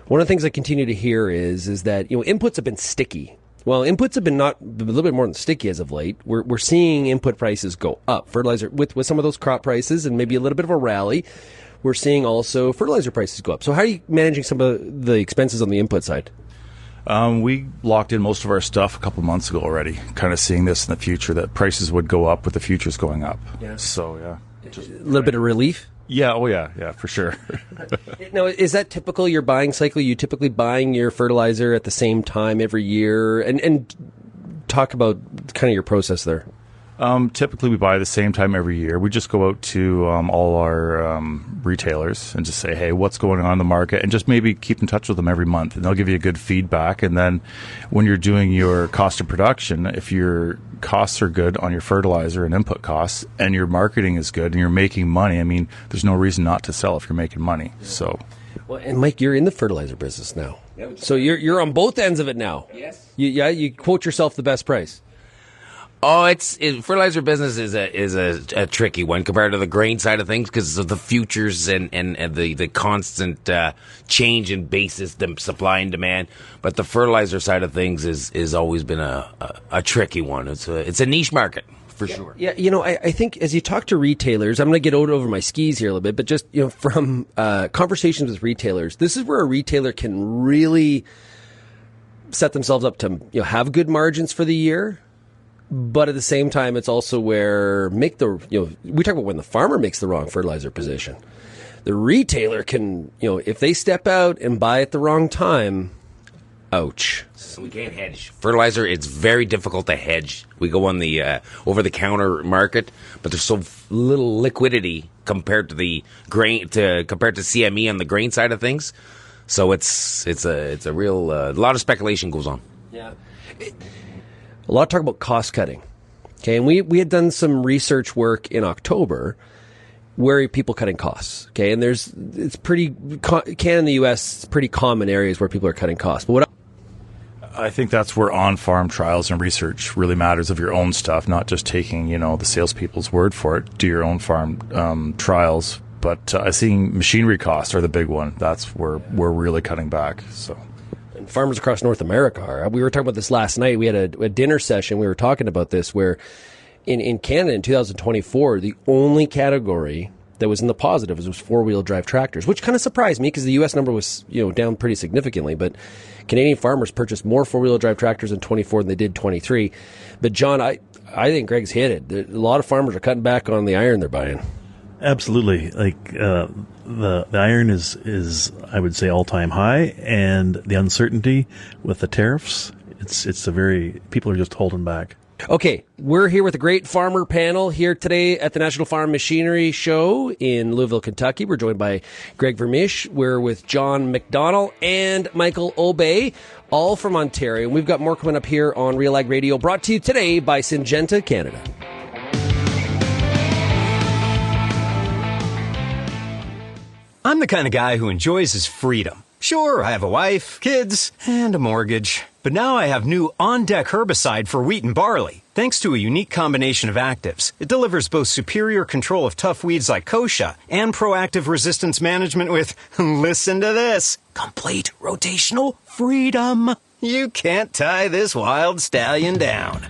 S2: one of the things I continue to hear is that, inputs have been sticky Well, inputs have been not a little bit more than sticky as of late. We're seeing input prices go up. Fertilizer with some of those crop prices and maybe a little bit of a rally. We're seeing also fertilizer prices go up. So how are you managing some of the expenses on the input side?
S10: We locked in most of our stuff a couple months ago already, kind of seeing this in the future, that prices would go up with the futures going up.
S2: Yeah.
S10: So, yeah.
S2: Just a little bit of relief?
S10: Yeah, oh yeah, for sure.
S2: Now, is that typical, your buying cycle? You typically buying your fertilizer at the same time every year? And talk about kind of your process there.
S10: Typically, we buy the same time every year. We just go out to all our retailers and just say, hey, what's going on in the market? And just maybe keep in touch with them every month. And they'll give you a good feedback. And then when you're doing your cost of production, if your costs are good on your fertilizer and input costs and your marketing is good and you're making money, I mean, there's no reason not to sell if you're making money. So,
S2: well, and Mike, you're in the fertilizer business now. So you're on both ends of it now. Yes. You quote yourself the best price.
S12: Oh, fertilizer business is a tricky one compared to the grain side of things because of the futures and the constant change in basis, the supply and demand. But the fertilizer side of things is always been a tricky one. It's a niche market for sure.
S2: Yeah, I think as you talk to retailers, I'm going to get over my skis here a little bit, but just from conversations with retailers, this is where a retailer can really set themselves up to have good margins for the year. But at the same time, it's also where we talk about when the farmer makes the wrong fertilizer position. The retailer can, if they step out and buy at the wrong time, ouch.
S12: So we can't hedge. Fertilizer, it's very difficult to hedge. We go on the over-the-counter market, but there's so little liquidity compared to the grain, compared to CME on the grain side of things. So it's a real, a lot of speculation goes on.
S2: Yeah. A lot of talk about cost cutting. Okay, and we had done some research work in October where are people cutting costs. Okay, and it's pretty Canada and the U.S. it's pretty common areas where people are cutting costs. But
S10: I think that's where on-farm trials and research really matters of your own stuff, not just taking the salespeople's word for it. Do your own farm trials. But I think machinery costs are the big one. That's where we're really cutting back. So.
S2: Farmers across North America are. We were talking about this last night. We had a dinner session. We were talking about this where in Canada in 2024, the only category that was in the positive was four-wheel drive tractors, which kind of surprised me because the U.S. number was down pretty significantly. But Canadian farmers purchased more four-wheel drive tractors in 24 than they did 23. But John, I think Greg's hit it. A lot of farmers are cutting back on the iron they're buying.
S11: Absolutely. Like the iron is I would say all-time high, and the uncertainty with the tariffs, people are just holding back.
S2: Okay, we're here with a great farmer panel here today at the National Farm Machinery Show in Louisville, Kentucky. We're joined by Greg Vermeersch. We're with John McDonnell and Michael Aube, all from Ontario. And we've got more coming up here on RealAg Radio, brought to you today by Syngenta Canada.
S13: I'm the kind of guy who enjoys his freedom. Sure, I have a wife, kids, and a mortgage. But now I have new on-deck herbicide for wheat and barley. Thanks to a unique combination of actives, it delivers both superior control of tough weeds like kochia and proactive resistance management with, listen to this, complete rotational freedom. You can't tie this wild stallion down.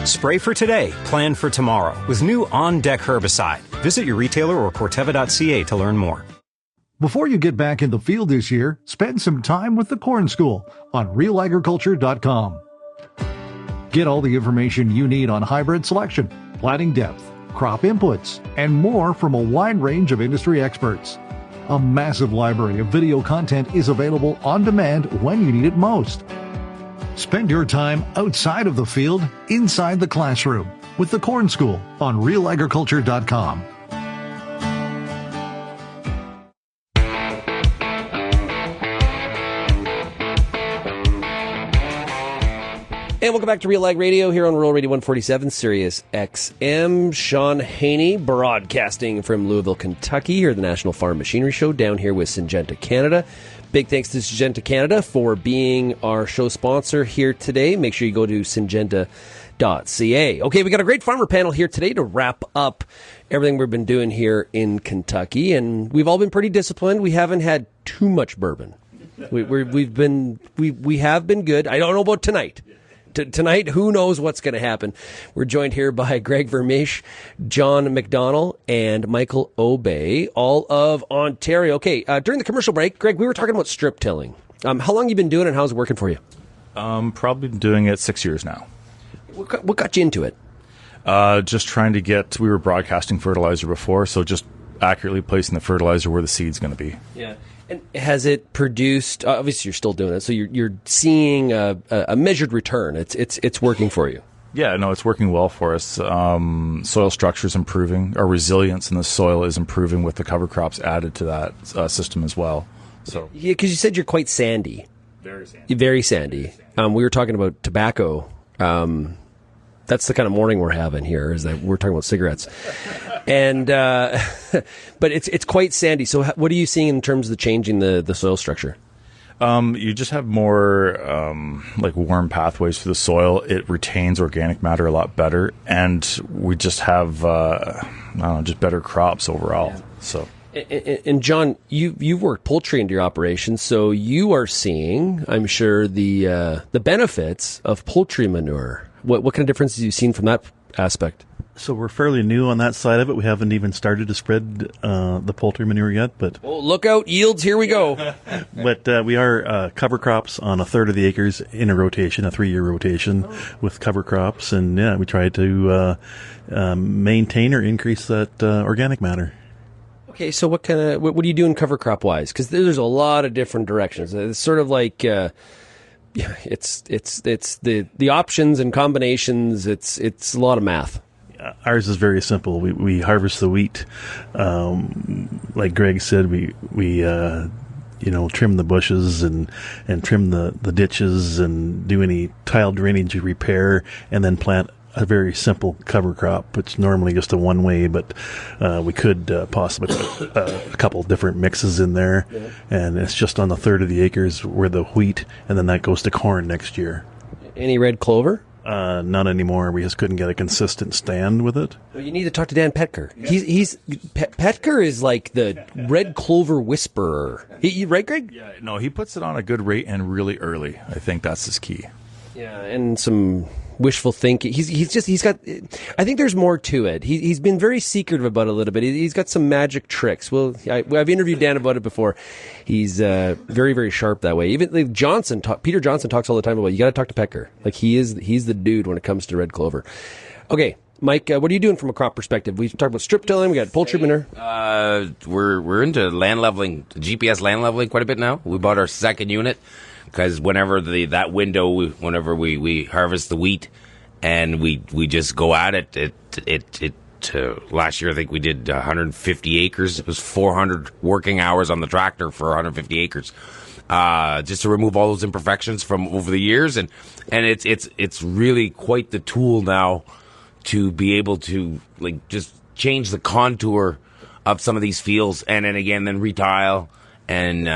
S13: Spray for today, plan for tomorrow with new on-deck herbicide. Visit your retailer or Corteva.ca to learn more.
S14: Before you get back in the field this year, spend some time with the Corn School on RealAgriculture.com. Get all the information you need on hybrid selection, planting depth, crop inputs, and more from a wide range of industry experts. A massive library of video content is available on demand when you need it most. Spend your time outside of the field, inside the classroom, with the Corn School on RealAgriculture.com.
S2: And welcome back to RealAg Radio here on Rural Radio 147, Sirius XM. Shaun Haney broadcasting from Louisville, Kentucky, here at the National Farm Machinery Show down here with Syngenta Canada. Big thanks to Syngenta Canada for being our show sponsor here today. Make sure you go to syngenta.ca. Okay, we got a great farmer panel here today to wrap up everything we've been doing here in Kentucky, and we've all been pretty disciplined. We haven't had too much bourbon. We have been good. I don't know about tonight. Tonight, who knows what's going to happen? We're joined here by Greg Vermeersch, John McDonnell, and Michael Aube, all of Ontario. Okay, during the commercial break, Greg, we were talking about strip tilling. How long have you been doing it, and how's it working for you?
S10: Probably been doing it 6 years now.
S2: What got you into it?
S10: Just trying to get, we were broadcasting fertilizer before, so just accurately placing the fertilizer where the seed's going to be.
S2: Yeah. And has it produced, obviously you're still doing it, so you're seeing a measured return. It's working for you.
S10: Yeah, no, it's working well for us. Soil structure is improving. Our resilience in the soil is improving with the cover crops added to that system as well. So
S2: yeah, because you said you're quite sandy.
S10: Very sandy.
S2: Very sandy. We were talking about tobacco. That's the kind of morning we're having here, is that we're talking about cigarettes. And but it's quite sandy. So what are you seeing in terms of the changing the soil structure?
S10: You just have more like warm pathways through the soil. It retains organic matter a lot better, and we just have just better crops overall. Yeah. So.
S2: And John, you've worked poultry into your operation, so you are seeing, I'm sure, the benefits of poultry manure. What kind of differences have you seen from that aspect?
S11: So we're fairly new on that side of it. We haven't even started to spread the poultry manure yet, but
S2: look out, yields! Here we go.
S11: But we are cover crops on a third of the acres in a rotation, a 3-year rotation with cover crops, and yeah, we try to maintain or increase that organic matter.
S2: Okay, so what do you do in cover crop wise? Because there's a lot of different directions. It's sort of like. It's the options and combinations. It's a lot of math.
S11: Ours is very simple. We harvest the wheat, like Greg said. We trim the bushes and trim the ditches and do any tile drainage repair, and then plant a very simple cover crop. It's normally just a one way, but we could possibly put a couple different mixes in there. Yeah. And it's just on the third of the acres where the wheat, and then that goes to corn next year.
S2: Any red clover?
S11: Not anymore. We just couldn't get a consistent stand with it.
S2: Well, you need to talk to Dan Petker. Petker is like the red clover whisperer. Right, Greg?
S10: Yeah. No, he puts it on a good rate and really early. I think that's his key.
S2: Yeah, and some wishful thinking. He's got. I think there's more to it. He's been very secretive about it a little bit. He's got some magic tricks. Well, I've interviewed Dan about it before. He's very, very sharp that way. Even like Peter Johnson talks all the time about you got to talk to Petker. Like he's the dude when it comes to red clover. Okay, Mike, what are you doing from a crop perspective? We talked about strip tilling. We got poultry manure.
S12: We're into land leveling, GPS land leveling quite a bit now. We bought our second unit. Because whenever that window, whenever we harvest the wheat, and we just go at it, last year I think we did 150 acres. It was 400 working hours on the tractor for 150 acres, just to remove all those imperfections from over the years, and it's really quite the tool now to be able to like just change the contour of some of these fields, and then retile. And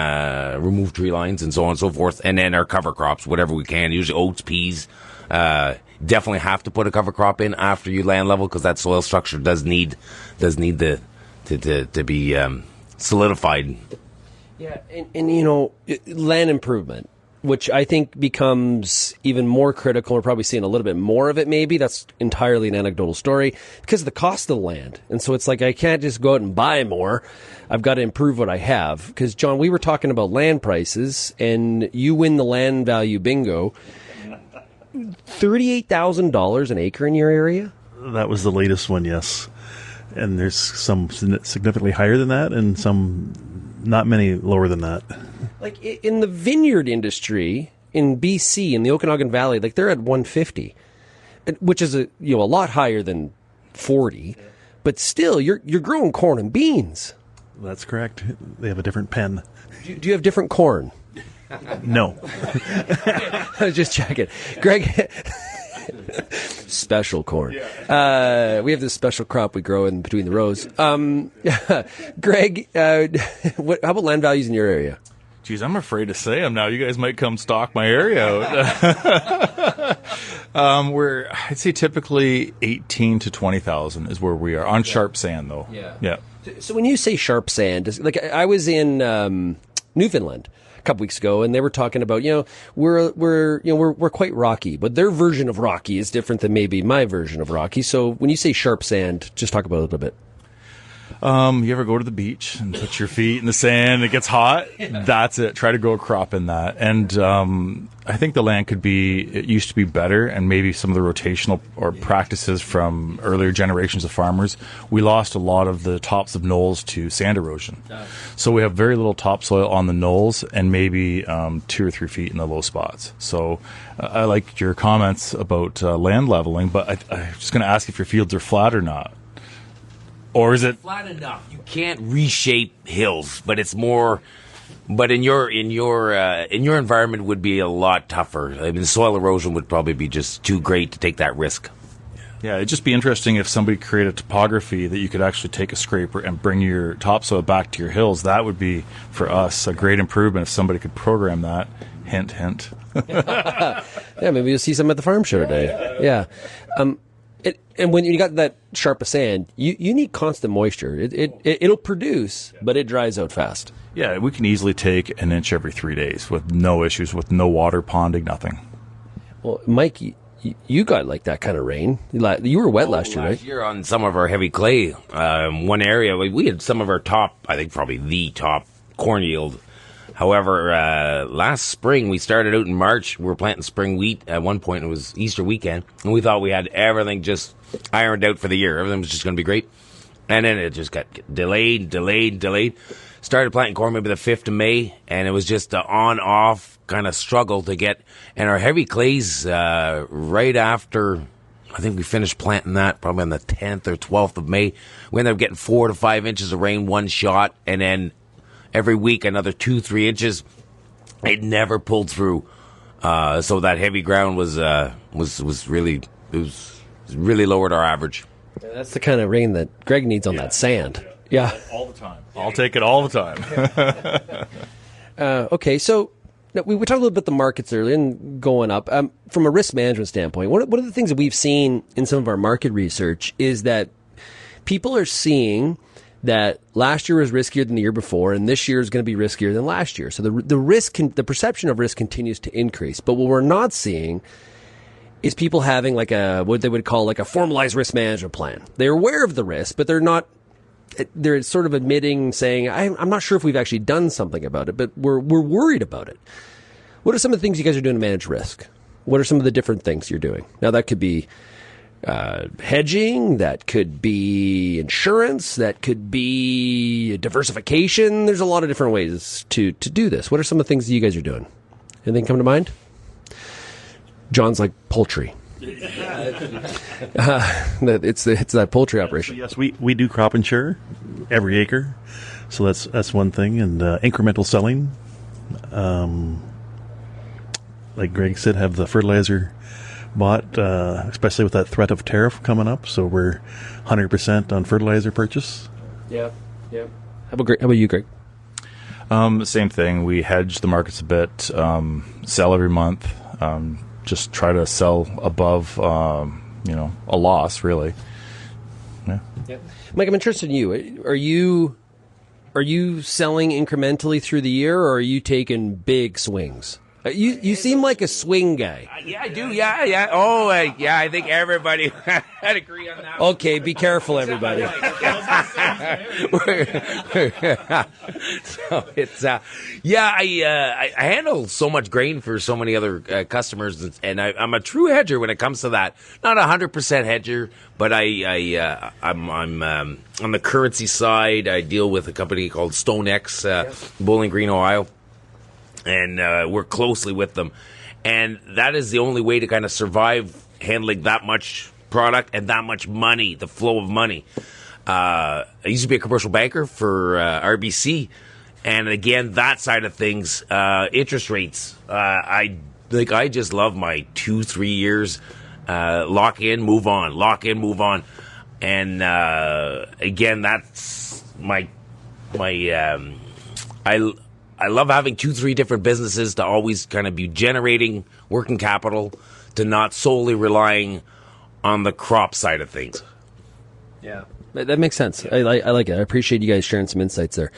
S12: remove tree lines and so on and so forth, and then our cover crops, whatever we can. Usually oats, peas. Definitely have to put a cover crop in after you land level because that soil structure does need to be solidified.
S2: Yeah, and land improvement, which I think becomes even more critical. We're probably seeing a little bit more of it maybe. That's entirely an anecdotal story because of the cost of the land. And so it's like I can't just go out and buy more. I've got to improve what I have. Because, John, we were talking about land prices, and you win the land value bingo. $38,000 an acre in your area?
S11: That was the latest one, yes. And there's some significantly higher than that and some not many lower than that.
S2: Like in the vineyard industry in BC, in the Okanagan Valley, like they're at 150, which is a lot higher than 40, but still you're growing corn and beans.
S11: That's correct. They have a different pen.
S2: Do you have different corn?
S11: No.
S2: I was just checking. Greg, special corn. We have this special crop we grow in between the rows. Greg, how about land values in your area?
S10: Geez, I'm afraid to say them now. You guys might come stalk my area out. I'd say typically 18 to 20,000 is where we are on sharp sand, though.
S2: Yeah. So when you say sharp sand, like I was in Newfoundland couple weeks ago, and they were talking about, we're quite rocky, but their version of rocky is different than maybe my version of rocky. So when you say sharp sand, just talk about it a little bit.
S10: You ever go to the beach and put your feet in the sand? It gets hot. That's it. Try to grow a crop in that. And I think the land it used to be better, and maybe some of the rotational or practices from earlier generations of farmers, we lost a lot of the tops of knolls to sand erosion. So we have very little topsoil on the knolls and maybe 2 or 3 feet in the low spots. So I like your comments about land leveling, but I'm just going to ask if your fields are flat or not. Or is it
S12: flat enough? You can't reshape hills, but it's more. But in your environment would be a lot tougher. I mean, soil erosion would probably be just too great to take that risk.
S10: Yeah, it'd just be interesting if somebody created topography that you could actually take a scraper and bring your topsoil back to your hills. That would be, for us, a great improvement if somebody could program that. Hint, hint.
S2: Yeah, maybe you'll see some at the farm show today. Yeah. And when you got that sharp of sand, you need constant moisture. It'll produce, but it dries out fast.
S10: Yeah, we can easily take an inch every 3 days with no issues, with no water ponding, nothing.
S2: Well, Mike, you got like that kind of rain. You were wet last year, right?
S12: Last year on some of our heavy clay, one area, we had some of our top, I think probably the top corn yield. However, last spring, we started out in March. We were planting spring wheat. At one point, it was Easter weekend, and we thought we had everything just ironed out for the year. Everything was just going to be great. And then it just got delayed. Started planting corn maybe the 5th of May, and it was just an on-off kind of struggle to get. And our heavy clays, right after, I think we finished planting that probably on the 10th or 12th of May, we ended up getting 4 to 5 inches of rain one shot, and then every week another 2-3 inches. It never pulled through, so that heavy ground was really lowered our average.
S2: Yeah, that's the kind of rain that Greg needs on that sand. Yeah,
S10: all the time. I'll take it all the
S2: time. Okay, so we talked a little bit about the markets earlier and going up. From a risk management standpoint, one of the things that we've seen in some of our market research is that people are seeing that last year was riskier than the year before, and this year is going to be riskier than last year. So the perception of risk continues to increase. But what we're not seeing is people having what they would call a formalized risk management plan. They're aware of the risk, but they're sort of admitting, saying, I'm not sure if we've actually done something about it, but we're worried about it. What are some of the things you guys are doing to manage risk? What are some of the different things you're doing? Now, that could be hedging, that could be insurance, that could be diversification. There's a lot of different ways to do this. What are some of the things that you guys are doing? Anything come to mind? John's like poultry. It's that poultry operation.
S11: So yes, we do crop insure every acre, so that's one thing, and incremental selling. Like Greg said, have the fertilizer bought, especially with that threat of tariff coming up. So we're 100% on fertilizer purchase.
S2: Yeah. How about you, Greg?
S10: Same thing. We hedge the markets a bit, sell every month. Just try to sell above, a loss, really. Yeah.
S2: Mike, I'm interested in you. Are you selling incrementally through the year, or are you taking big swings? You seem like a swing guy.
S12: Yeah, I do. Yeah. Oh, yeah. I think everybody had agree on that.
S2: Okay, be careful, everybody.
S12: So it's I handle so much grain for so many other customers, and I'm a true hedger when it comes to that. Not 100% hedger, but I'm on the currency side. I deal with a company called StoneX, Bowling Green, Ohio. And work closely with them. And that is the only way to kind of survive handling that much product and that much money, the flow of money. I used to be a commercial banker for RBC. And again, that side of things, interest rates. I just love my 2-3 years. Lock in, move on. And again, that's I love having 2-3 different businesses to always kind of be generating working capital, to not solely relying on the crop side of things.
S2: Yeah. That makes sense. I like it. I appreciate you guys sharing some insights there.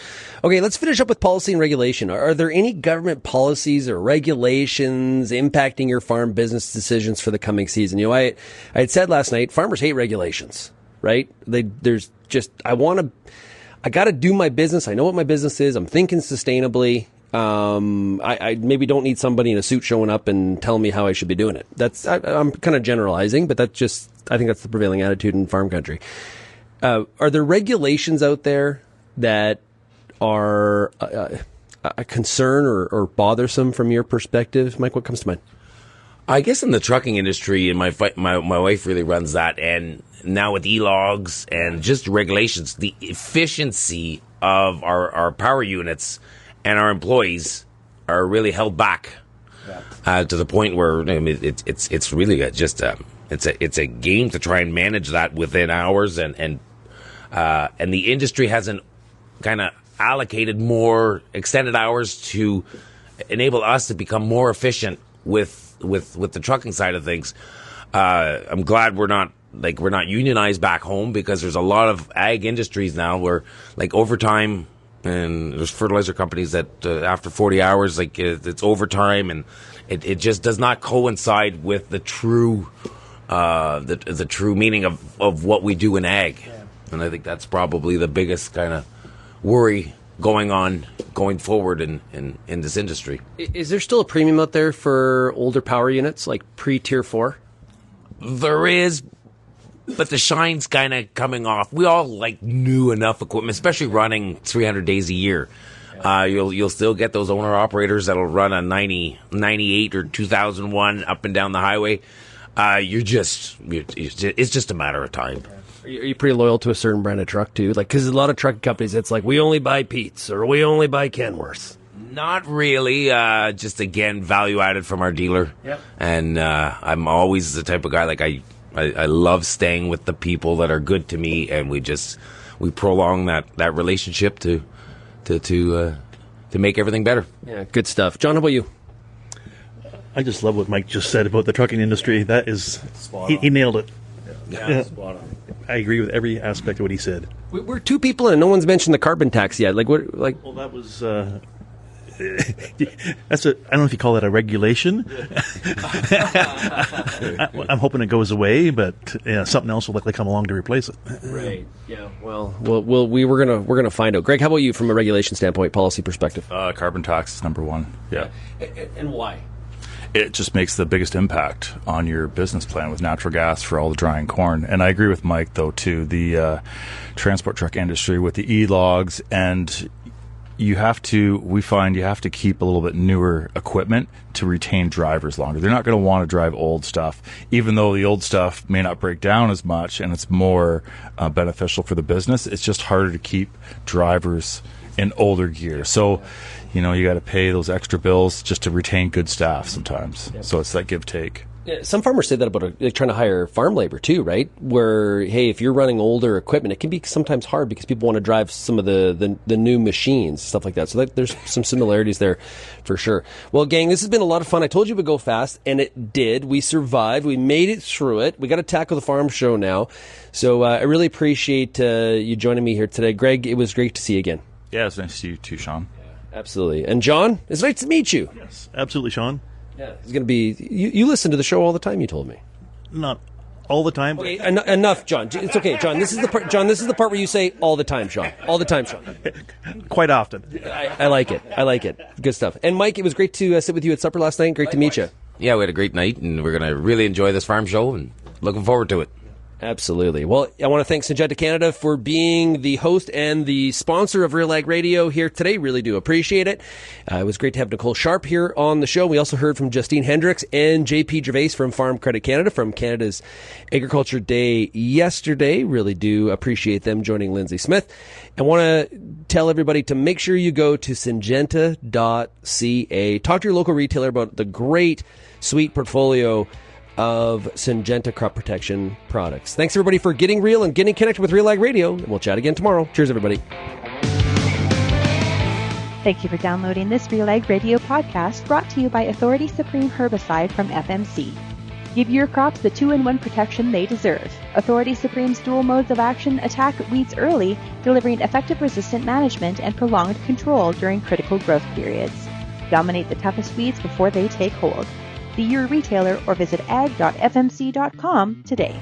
S2: Okay, let's finish up with policy and regulation. Are there any government policies or regulations impacting your farm business decisions for the coming season? You know, I had said last night, farmers hate regulations, right? I got to do my business. I know what my business is. I'm thinking sustainably. I maybe don't need somebody in a suit showing up and telling me how I should be doing it. I'm kind of generalizing, but I think that's the prevailing attitude in farm country. Are there regulations out there that are a concern or bothersome from your perspective? Mike, what comes to mind?
S12: I guess in the trucking industry, and my wife really runs that, and now with e-logs and just regulations, the efficiency of our power units and our employees are really held back to the point where it's really it's a game to try and manage that within hours, and the industry hasn't kind of allocated more extended hours to enable us to become more efficient with the trucking side of things. I'm glad we're not unionized back home, because there's a lot of ag industries now where overtime, and there's fertilizer companies that after 40 hours, it's overtime, and it just does not coincide with the true the true meaning of what we do in ag. Yeah. And I think that's probably the biggest kind of worry going forward in this industry.
S2: Is there still a premium out there for older power units, like pre-Tier 4?
S12: There is, but the shine's kind of coming off. We all like new enough equipment, especially running 300 days a year. You'll still get those owner-operators that'll run a 90, 98 or 2001 up and down the highway. It's just a matter of time.
S2: Are you pretty loyal to a certain brand of truck too? Because a lot of truck companies, it's like, we only buy Pete's or we only buy Kenworths.
S12: Not really. Just again, value added from our dealer.
S2: Yep.
S12: And I'm always the type of guy, I love staying with the people that are good to me, and we prolong that relationship to make everything better.
S2: Yeah, good stuff. John, how about you?
S11: I just love what Mike just said about the trucking industry. That is, he nailed it.
S2: Yeah, spot on.
S11: I agree with every aspect of what he said.
S2: We're two people, and no one's mentioned the carbon tax yet.
S11: Well, that was. That's I don't know if you call that a regulation. I'm hoping it goes away, but something else will likely come along to replace it.
S2: Right. Yeah. Well, we're gonna find out. Greg, how about you from a regulation standpoint, policy perspective?
S10: Carbon tax is number one. Yeah.
S2: And why?
S10: It just makes the biggest impact on your business plan with natural gas for all the drying corn. And I agree with Mike, though, too. The transport truck industry with the e-logs, and we find you have to keep a little bit newer equipment to retain drivers longer. They're not going to want to drive old stuff, even though the old stuff may not break down as much and it's more beneficial for the business. It's just harder to keep drivers in older gear. So, you got to pay those extra bills just to retain good staff sometimes. Yep. So it's that give take.
S2: Yeah, some farmers say that about trying to hire farm labor too, right? Where, hey, if you're running older equipment, it can be sometimes hard because people want to drive some of the new machines, stuff like that. So there's some similarities there for sure. Well, gang, this has been a lot of fun. I told you it would go fast, and it did. We survived. We made it through it. We got to tackle the farm show now. So I really appreciate you joining me here today. Greg, it was great to see you again.
S10: Yeah, it's nice to see you too, Shaun.
S2: Absolutely. And John, it's nice to meet you.
S11: Yes, absolutely, Shaun.
S2: Yeah, it's going to be. You listen to the show all the time. You told me.
S11: Not all the time.
S2: Okay, enough, John. It's okay, John. This is the part. John, this is the part where you say all the time, Shaun. All the time, Shaun.
S11: Quite often.
S2: I like it. I like it. Good stuff. And Mike, it was great to sit with you at supper last night. Great to meet you.
S12: Yeah, we had a great night, and we're going to really enjoy this farm show, and looking forward to it.
S2: Absolutely. Well, I want to thank Syngenta Canada for being the host and the sponsor of RealAg Radio here today. Really do appreciate it. It was great to have Nicole Sharp here on the show. We also heard from Justine Hendricks and JP Gervais from Farm Credit Canada from Canada's Agriculture Day yesterday. Really do appreciate them joining Lindsay Smith. I want to tell everybody to make sure you go to syngenta.ca. Talk to your local retailer about the great, sweet portfolio of Syngenta crop protection products. Thanks everybody for getting real and getting connected with RealAg Radio. We'll chat again tomorrow. Cheers, everybody.
S1: Thank you for downloading this RealAg Radio podcast brought to you by Authority Supreme Herbicide from FMC. Give your crops the 2-in-1 protection they deserve. Authority Supreme's dual modes of action attack weeds early, delivering effective resistant management and prolonged control during critical growth periods. Dominate the toughest weeds before they take hold. See your retailer or visit ag.fmc.com today.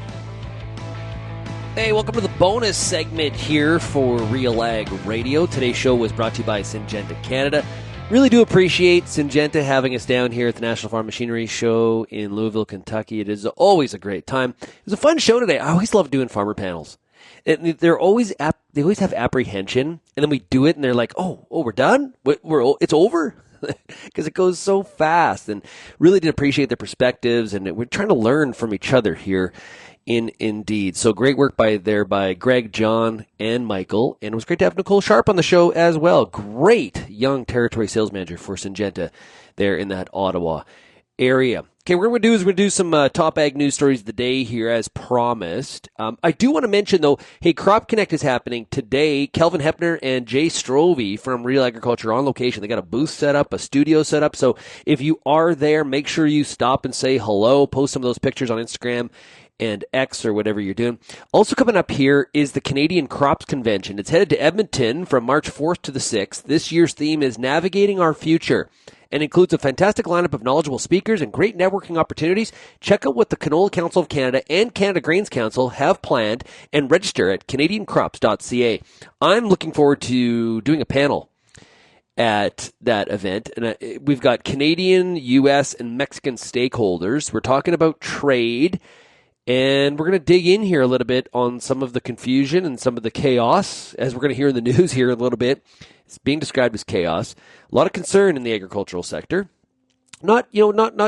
S2: Hey, welcome to the bonus segment here for RealAg Radio. Today's show was brought to you by Syngenta Canada. Really do appreciate Syngenta having us down here at the National Farm Machinery Show in Louisville, Kentucky. It is always a great time. It was a fun show today. I always love doing farmer panels. They always have apprehension, and then we do it, and they're like, "Oh, we're done. It's over," because it goes so fast. And really did appreciate their perspectives, and we're trying to learn from each other here. Indeed. So great work by Greg, John, and Michael. And it was great to have Nicole Sharp on the show as well. Great young territory sales manager for Syngenta there in that Ottawa area. Okay, what we're going to do some top ag news stories of the day here as promised. I do want to mention, though, hey, Crop Connect is happening today. Kelvin Hepner and Jay Strovey from Real Agriculture on location. They got a booth set up, a studio set up. So if you are there, make sure you stop and say hello. Post some of those pictures on Instagram and X or whatever you're doing. Also coming up here is the Canadian Crops Convention. It's headed to Edmonton from March 4th to the 6th. This year's theme is Navigating Our Future and includes a fantastic lineup of knowledgeable speakers and great networking opportunities. Check out what the Canola Council of Canada and Canada Grains Council have planned and register at canadiancrops.ca. I'm looking forward to doing a panel at that event. And we've got Canadian, U.S., and Mexican stakeholders. We're talking about trade. And we're going to dig in here a little bit on some of the confusion and some of the chaos, as we're going to hear in the news here in a little bit. It's being described as chaos. A lot of concern in the agricultural sector. Not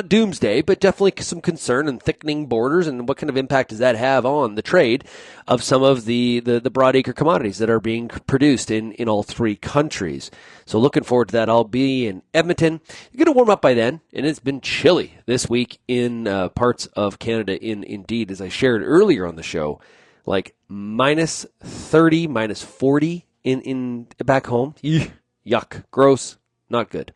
S2: doomsday, but definitely some concern and thickening borders, and what kind of impact does that have on the trade of some of the broadacre commodities that are being produced in all three countries. So looking forward to that. I'll be in Edmonton. It's going to warm up by then, and it's been chilly this week in parts of Canada. Indeed, as I shared earlier on the show, like minus 30, minus 40 in back home. Yuck, gross, not good.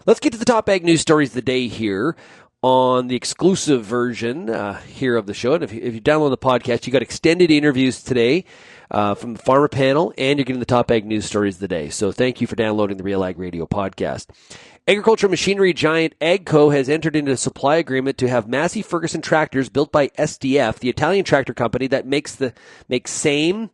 S2: Let's get to the top ag news stories of the day here on the exclusive version here of the show. And if you download the podcast, you got extended interviews today from the farmer panel, and you're getting the top ag news stories of the day. So thank you for downloading the RealAg Radio podcast. Agricultural machinery giant AGCO has entered into a supply agreement to have Massey Ferguson tractors built by SDF, the Italian tractor company that makes SAME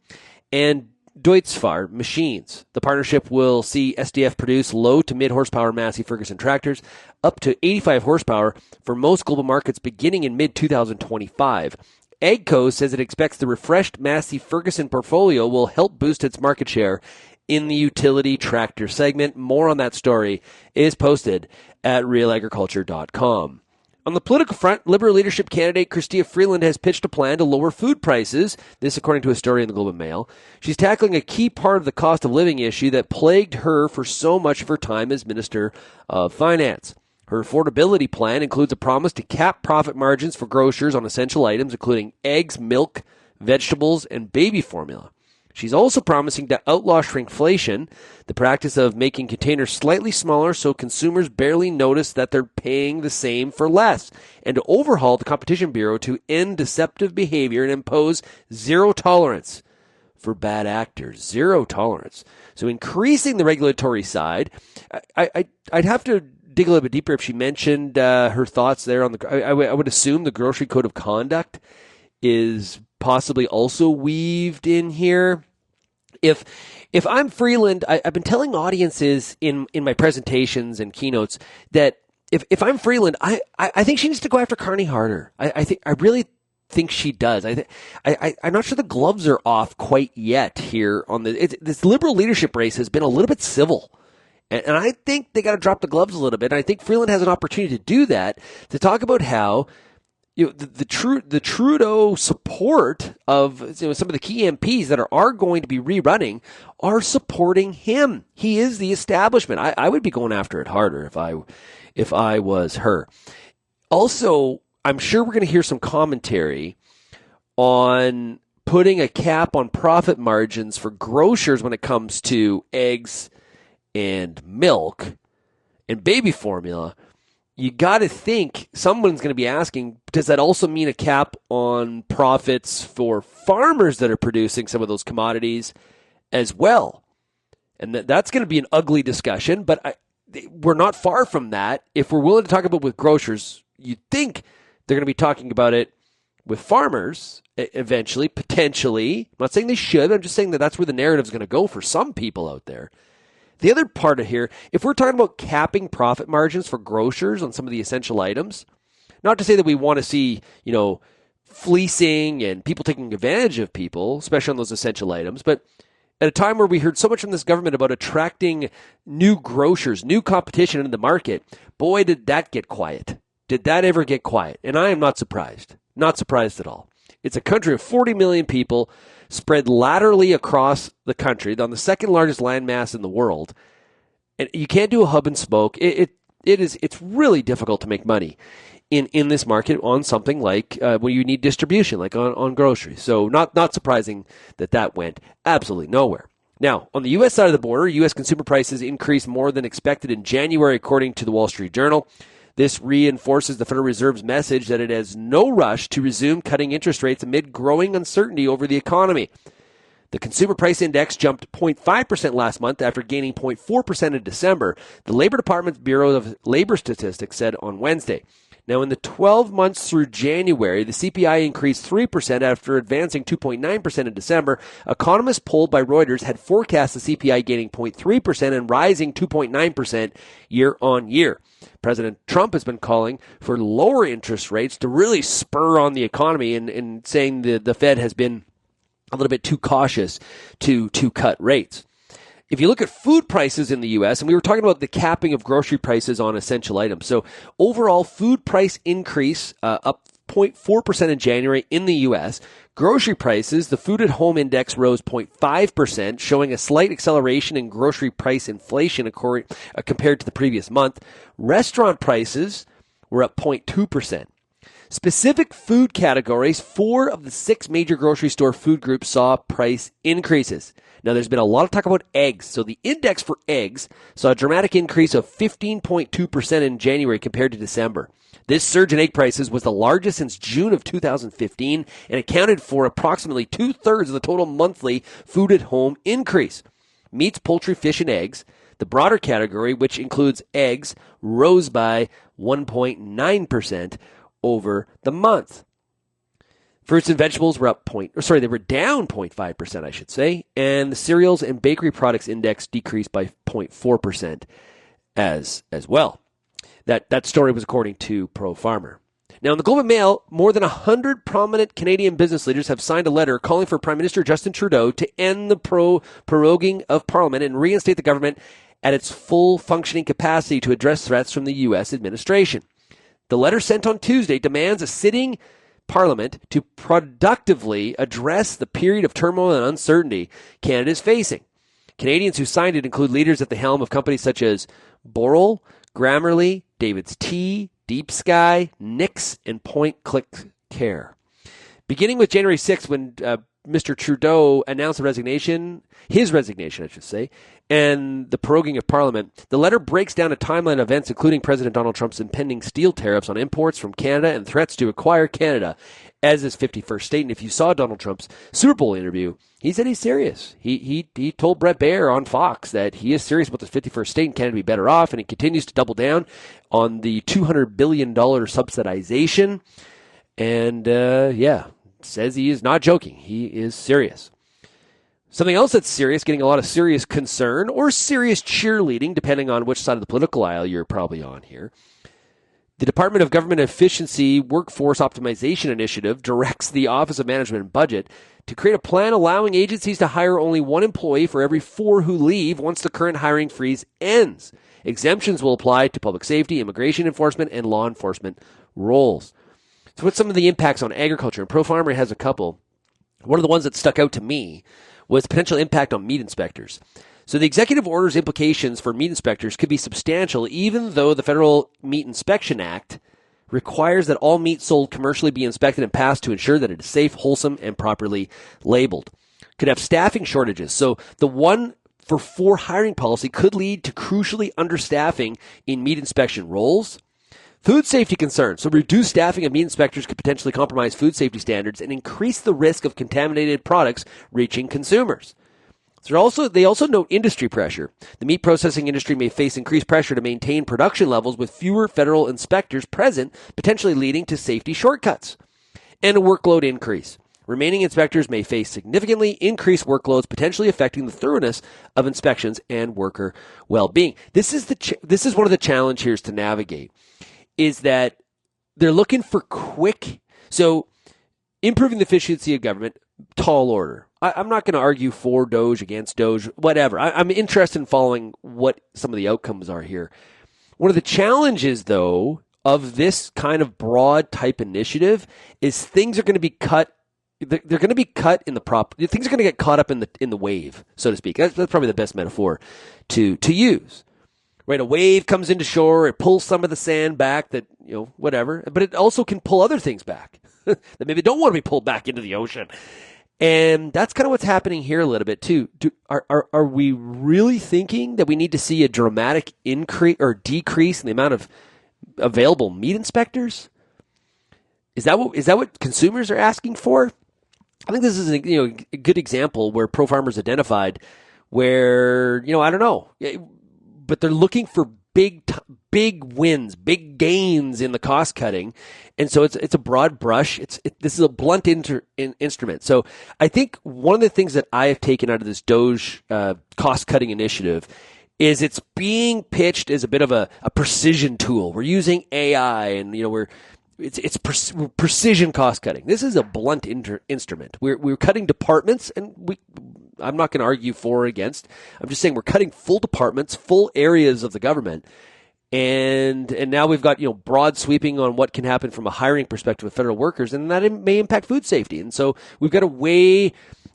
S2: and Deutzfahr machines. The partnership will see SDF produce low to mid horsepower Massey Ferguson tractors up to 85 horsepower for most global markets beginning in mid-2025. AGCO says it expects the refreshed Massey Ferguson portfolio will help boost its market share in the utility tractor segment. More on that story is posted at RealAgriculture.com. On the political front, Liberal leadership candidate Chrystia Freeland has pitched a plan to lower food prices, this according to a story in the Globe and Mail. She's tackling a key part of the cost of living issue that plagued her for so much of her time as Minister of Finance. Her affordability plan includes a promise to cap profit margins for grocers on essential items, including eggs, milk, vegetables, and baby formula. She's also promising to outlaw shrinkflation, the practice of making containers slightly smaller so consumers barely notice that they're paying the same for less, and to overhaul the Competition Bureau to end deceptive behavior and impose zero tolerance for bad actors. Zero tolerance. So increasing the regulatory side, I'd have to dig a little bit deeper if she mentioned her thoughts there on the. I would assume the Grocery Code of Conduct is possibly also weaved in here. If I'm Freeland, I've been telling audiences in my presentations and keynotes that if I'm Freeland, I think she needs to go after Carney harder. I really think she does. I'm not sure the gloves are off quite yet here on this Liberal leadership race has been a little bit civil. And I think they got to drop the gloves a little bit. And I think Freeland has an opportunity to do that, to talk about how the Trudeau support of some of the key MPs that are going to be rerunning are supporting him. He is the establishment. I would be going after it harder if I was her. Also, I'm sure we're going to hear some commentary on putting a cap on profit margins for grocers when it comes to eggs and milk and baby formula. you got to think someone's going to be asking, does that also mean a cap on profits for farmers that are producing some of those commodities as well? And that's going to be an ugly discussion, but we're not far from that. If we're willing to talk about it with grocers, you'd think they're going to be talking about it with farmers eventually, potentially. I'm not saying they should. I'm just saying that that's where the narrative is going to go for some people out there. The other part of here, if we're talking about capping profit margins for grocers on some of the essential items, not to say that we want to see, fleecing and people taking advantage of people, especially on those essential items, but at a time where we heard so much from this government about attracting new grocers, new competition in the market, boy, did that get quiet. Did that ever get quiet? And I am not surprised. Not surprised at all. It's a country of 40 million people spread laterally across the country on the second largest landmass in the world. And you can't do a hub and spoke. It's really difficult to make money in this market on something like when you need distribution, like on groceries. So not surprising that went absolutely nowhere. Now, on the U.S. side of the border, U.S. consumer prices increased more than expected in January, according to the Wall Street Journal. This reinforces the Federal Reserve's message that it has no rush to resume cutting interest rates amid growing uncertainty over the economy. The Consumer Price Index jumped 0.5% last month after gaining 0.4% in December, the Labor Department's Bureau of Labor Statistics said on Wednesday. Now, in the 12 months through January, the CPI increased 3% after advancing 2.9% in December. Economists polled by Reuters had forecast the CPI gaining 0.3% and rising 2.9% year on year. President Trump has been calling for lower interest rates to really spur on the economy and saying the Fed has been a little bit too cautious to cut rates. If you look at food prices in the U.S., and we were talking about the capping of grocery prices on essential items. So overall food price increase up 0.4% in January in the U.S. Grocery prices, the food at home index rose 0.5%, showing a slight acceleration in grocery price inflation compared to the previous month. Restaurant prices were up 0.2%. Specific food categories, 4 of the 6 major grocery store food groups saw price increases. Now, there's been a lot of talk about eggs. So the index for eggs saw a dramatic increase of 15.2% in January compared to December. This surge in egg prices was the largest since June of 2015 and accounted for approximately 2/3 of the total monthly food at home increase. Meats, poultry, fish, and eggs, the broader category, which includes eggs, rose by 1.9% over the month. Fruits and vegetables were they were down 0.5%, I should say, and the cereals and bakery products index decreased by 0.4% as well. That story was according to Pro Farmer. Now, in the Globe and Mail, more than 100 prominent Canadian business leaders have signed a letter calling for Prime Minister Justin Trudeau to end the proroguing of Parliament and reinstate the government at its full functioning capacity to address threats from the U.S. administration. The letter sent on Tuesday demands a sitting Parliament to productively address the period of turmoil and uncertainty Canada is facing. Canadians who signed it include leaders at the helm of companies such as Boral, Grammarly, David's Tea, Deep Sky, Nix, and Point Click Care. Beginning with January 6th, when Mr. Trudeau announced his resignation, I should say, and the proroguing of Parliament, the letter breaks down a timeline of events, including President Donald Trump's impending steel tariffs on imports from Canada and threats to acquire Canada as his 51st state. And if you saw Donald Trump's Super Bowl interview, he said he's serious. He told Brett Baer on Fox that he is serious about this 51st state and Canada be better off, and he continues to double down on the $200 billion subsidization. And, says he is not joking. He is serious. Something else that's serious, getting a lot of serious concern or serious cheerleading, depending on which side of the political aisle you're probably on here. The Department of Government Efficiency Workforce Optimization Initiative directs the Office of Management and Budget to create a plan allowing agencies to hire only 1 employee for every 4 who leave once the current hiring freeze ends. Exemptions will apply to public safety, immigration enforcement, and law enforcement roles. So what's some of the impacts on agriculture? And Pro Farmer has a couple. One of the ones that stuck out to me was potential impact on meat inspectors. So the executive order's implications for meat inspectors could be substantial, even though the Federal Meat Inspection Act requires that all meat sold commercially be inspected and passed to ensure that it is safe, wholesome, and properly labeled. Could have staffing shortages. So the 1 for 4 hiring policy could lead to crucially understaffing in meat inspection roles. Food safety concerns. So reduced staffing of meat inspectors could potentially compromise food safety standards and increase the risk of contaminated products reaching consumers. So they also note industry pressure. The meat processing industry may face increased pressure to maintain production levels with fewer federal inspectors present, potentially leading to safety shortcuts and a workload increase. Remaining inspectors may face significantly increased workloads, potentially affecting the thoroughness of inspections and worker well-being. This is one of the challenges here to navigate, is that they're looking for quick, so improving the efficiency of government, tall order. I'm not going to argue for Doge, against Doge, whatever. I'm interested in following what some of the outcomes are here. One of the challenges, though, of this kind of broad type initiative is things are going to be cut. They're going to be cut in the things are going to get caught up in the wave, so to speak. That's probably the best metaphor to use. Right, a wave comes into shore, it pulls some of the sand back that, whatever, but it also can pull other things back that maybe don't want to be pulled back into the ocean. And that's kind of what's happening here a little bit too. Are we really thinking that we need to see a dramatic increase or decrease in the amount of available meat inspectors? Is that what consumers are asking for? I think this is a good example where Pro Farmers identified where I don't know, but they're looking for big wins, big gains in the cost cutting, and so it's a broad brush. This is a blunt instrument. So I think one of the things that I have taken out of this Doge cost cutting initiative is it's being pitched as a bit of a precision tool. We're using AI, and it's precision cost cutting. This is a blunt instrument. We're cutting departments, and I'm not going to argue for or against. I'm just saying we're cutting full departments, full areas of the government, and now we've got broad sweeping on what can happen from a hiring perspective with federal workers, and that may impact food safety. And so we've got to weigh,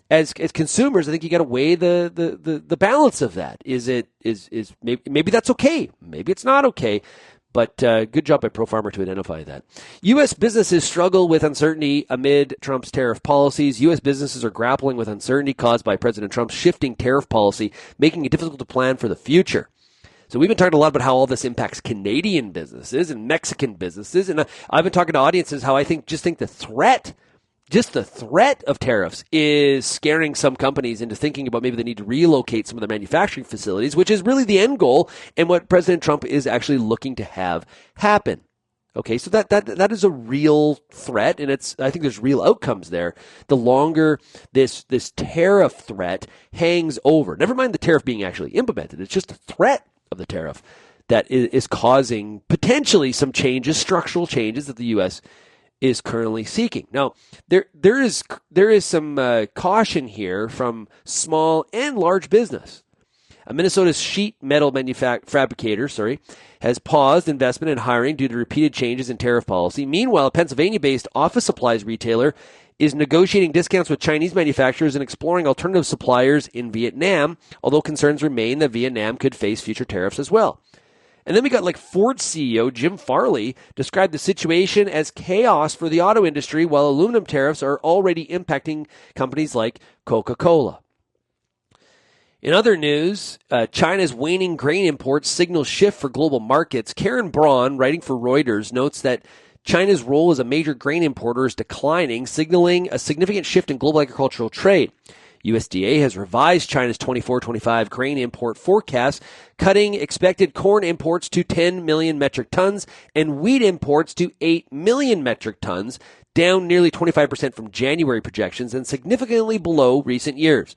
S2: as consumers, I think you got to weigh the balance of that. Is maybe that's okay, maybe it's not okay. But good job by Pro Farmer to identify that. U.S. businesses struggle with uncertainty amid Trump's tariff policies. U.S. businesses are grappling with uncertainty caused by President Trump's shifting tariff policy, making it difficult to plan for the future. So we've been talking a lot about how all this impacts Canadian businesses and Mexican businesses. And I've been talking to audiences how I think the threat of tariffs is scaring some companies into thinking about maybe they need to relocate some of their manufacturing facilities, which is really the end goal and what President Trump is actually looking to have happen. Okay, so that is a real threat, and I think there's real outcomes there. The longer this tariff threat hangs over, never mind the tariff being actually implemented, it's just the threat of the tariff that is causing potentially some changes, structural changes that the U.S. is currently seeking. Now, there is some caution here from small and large business. A Minnesota sheet metal fabricator, has paused investment and hiring due to repeated changes in tariff policy. Meanwhile, a Pennsylvania-based office supplies retailer is negotiating discounts with Chinese manufacturers and exploring alternative suppliers in Vietnam, although concerns remain that Vietnam could face future tariffs as well. And then we got Ford CEO Jim Farley described the situation as chaos for the auto industry, while aluminum tariffs are already impacting companies like Coca-Cola. In other news, China's waning grain imports signal shift for global markets. Karen Braun, writing for Reuters, notes that China's role as a major grain importer is declining, signaling a significant shift in global agricultural trade. USDA has revised China's 24-25 grain import forecast, cutting expected corn imports to 10 million metric tons and wheat imports to 8 million metric tons, down nearly 25% from January projections and significantly below recent years.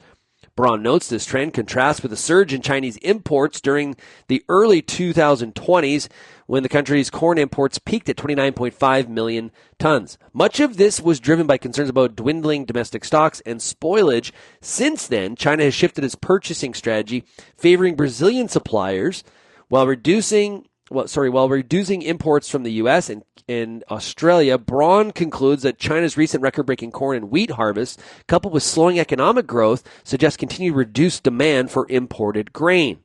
S2: Braun notes this trend contrasts with a surge in Chinese imports during the early 2020s, when the country's corn imports peaked at 29.5 million tons. Much of this was driven by concerns about dwindling domestic stocks and spoilage. Since then, China has shifted its purchasing strategy, favoring Brazilian suppliers while reducing imports from the U.S. and Australia. Braun concludes that China's recent record-breaking corn and wheat harvests, coupled with slowing economic growth, suggest continued reduced demand for imported grain.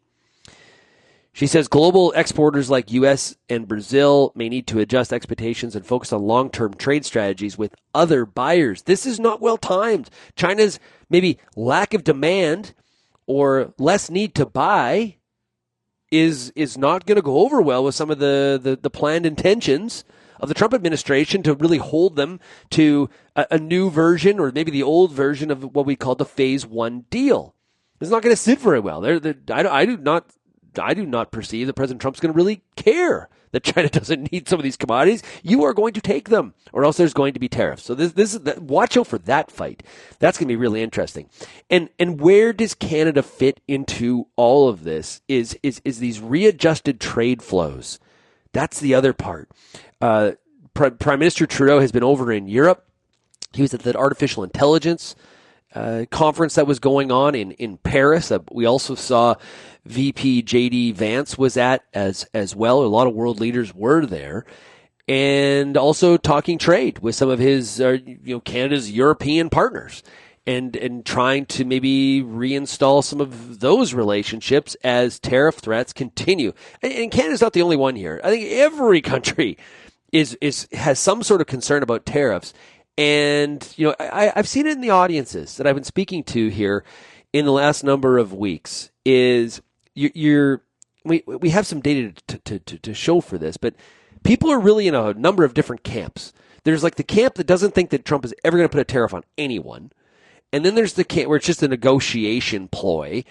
S2: She says global exporters like U.S. and Brazil may need to adjust expectations and focus on long-term trade strategies with other buyers. This is not well timed. China's maybe lack of demand or less need to buy is not going to go over well with some of the planned intentions of the Trump administration to really hold them to a new version, or maybe the old version of what we call the Phase 1 deal. It's not going to sit very well. I do not perceive that President Trump's going to really care that China doesn't need some of these commodities. You are going to take them, or else there's going to be tariffs. So this is watch out for that fight. That's going to be really interesting. And where does Canada fit into all of this? Is these readjusted trade flows? That's the other part. Prime Minister Trudeau has been over in Europe. He was at the artificial intelligence conference that was going on in Paris. We also saw VP JD Vance was at as well. A lot of world leaders were there, and also talking trade with some of his Canada's European partners, and trying to maybe reinstall some of those relationships as tariff threats continue. And Canada's not the only one here. I think every country has some sort of concern about tariffs. And, I've seen it in the audiences that I've been speaking to here in the last number of weeks. We have some data to show for this, but people are really in a number of different camps. There's like the camp that doesn't think that Trump is ever going to put a tariff on anyone. And then there's the camp where it's just a negotiation ploy.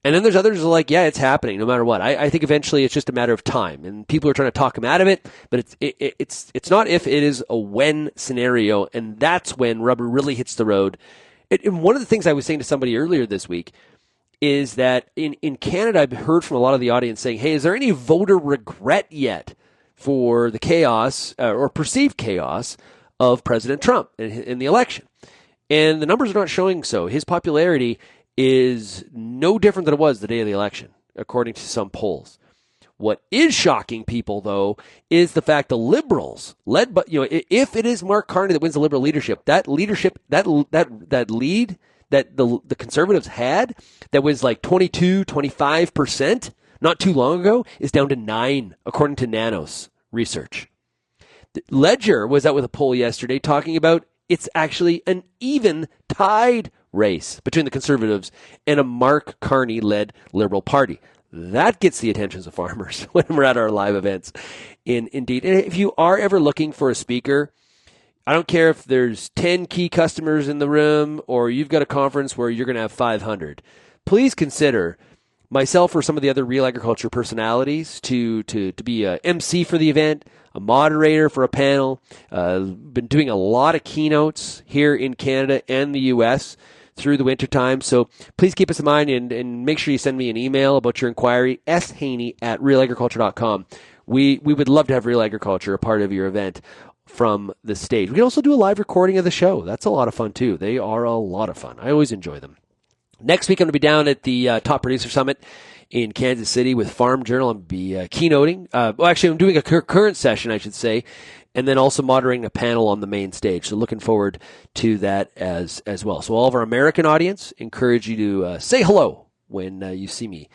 S2: And then there's others who are like, yeah, it's happening no matter what. I think eventually it's just a matter of time, and people are trying to talk him out of it. But it's not if, it is a when scenario, and that's when rubber really hits the road. And one of the things I was saying to somebody earlier this week is that in Canada, I've heard from a lot of the audience saying, hey, is there any voter regret yet for the chaos or perceived chaos of President Trump in the election? And the numbers are not showing so. His popularity is no different than it was the day of the election, according to some polls. What is shocking people, though, is the fact the Liberals, led by, if it is Mark Carney that wins the Liberal leadership, that lead that the Conservatives had, that was like 25%, not too long ago, is down to 9%, according to Nanos research. Ledger was out with a poll yesterday talking about it's actually an even tied race between the Conservatives and a Mark Carney-led Liberal Party. That gets the attentions of farmers when we're at our live events. Indeed. And if you are ever looking for a speaker, I don't care if there's 10 key customers in the room or you've got a conference where you're going to have 500. Please consider myself or some of the other Real Agriculture personalities to be a MC for the event, a moderator for a panel. Been doing a lot of keynotes here in Canada and the U.S. through the wintertime. So please keep us in mind and make sure you send me an email about your inquiry, shaney@realagriculture.com. We would love to have Real Agriculture a part of your event from the stage. We can also do a live recording of the show. That's a lot of fun, too. They are a lot of fun. I always enjoy them. Next week, I'm going to be down at the Top Producer Summit in Kansas City with Farm Journal. I'm going to be keynoting. Actually, I'm doing a current session, I should say, and then also moderating a panel on the main stage. So looking forward to that as well. So all of our American audience, encourage you to say hello when you see me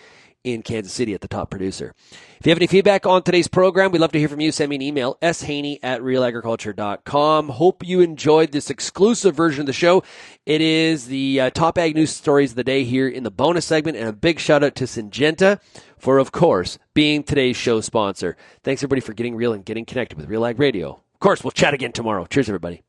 S2: in Kansas City at the Top Producer. If you have any feedback on today's program, we'd love to hear from you. Send me an email, shaney@realagriculture.com. Hope you enjoyed this exclusive version of the show. It is the top ag news stories of the day here in the bonus segment, and a big shout out to Syngenta for, of course, being today's show sponsor. Thanks, everybody, for getting real and getting connected with RealAg Radio. Of course, we'll chat again tomorrow. Cheers, everybody.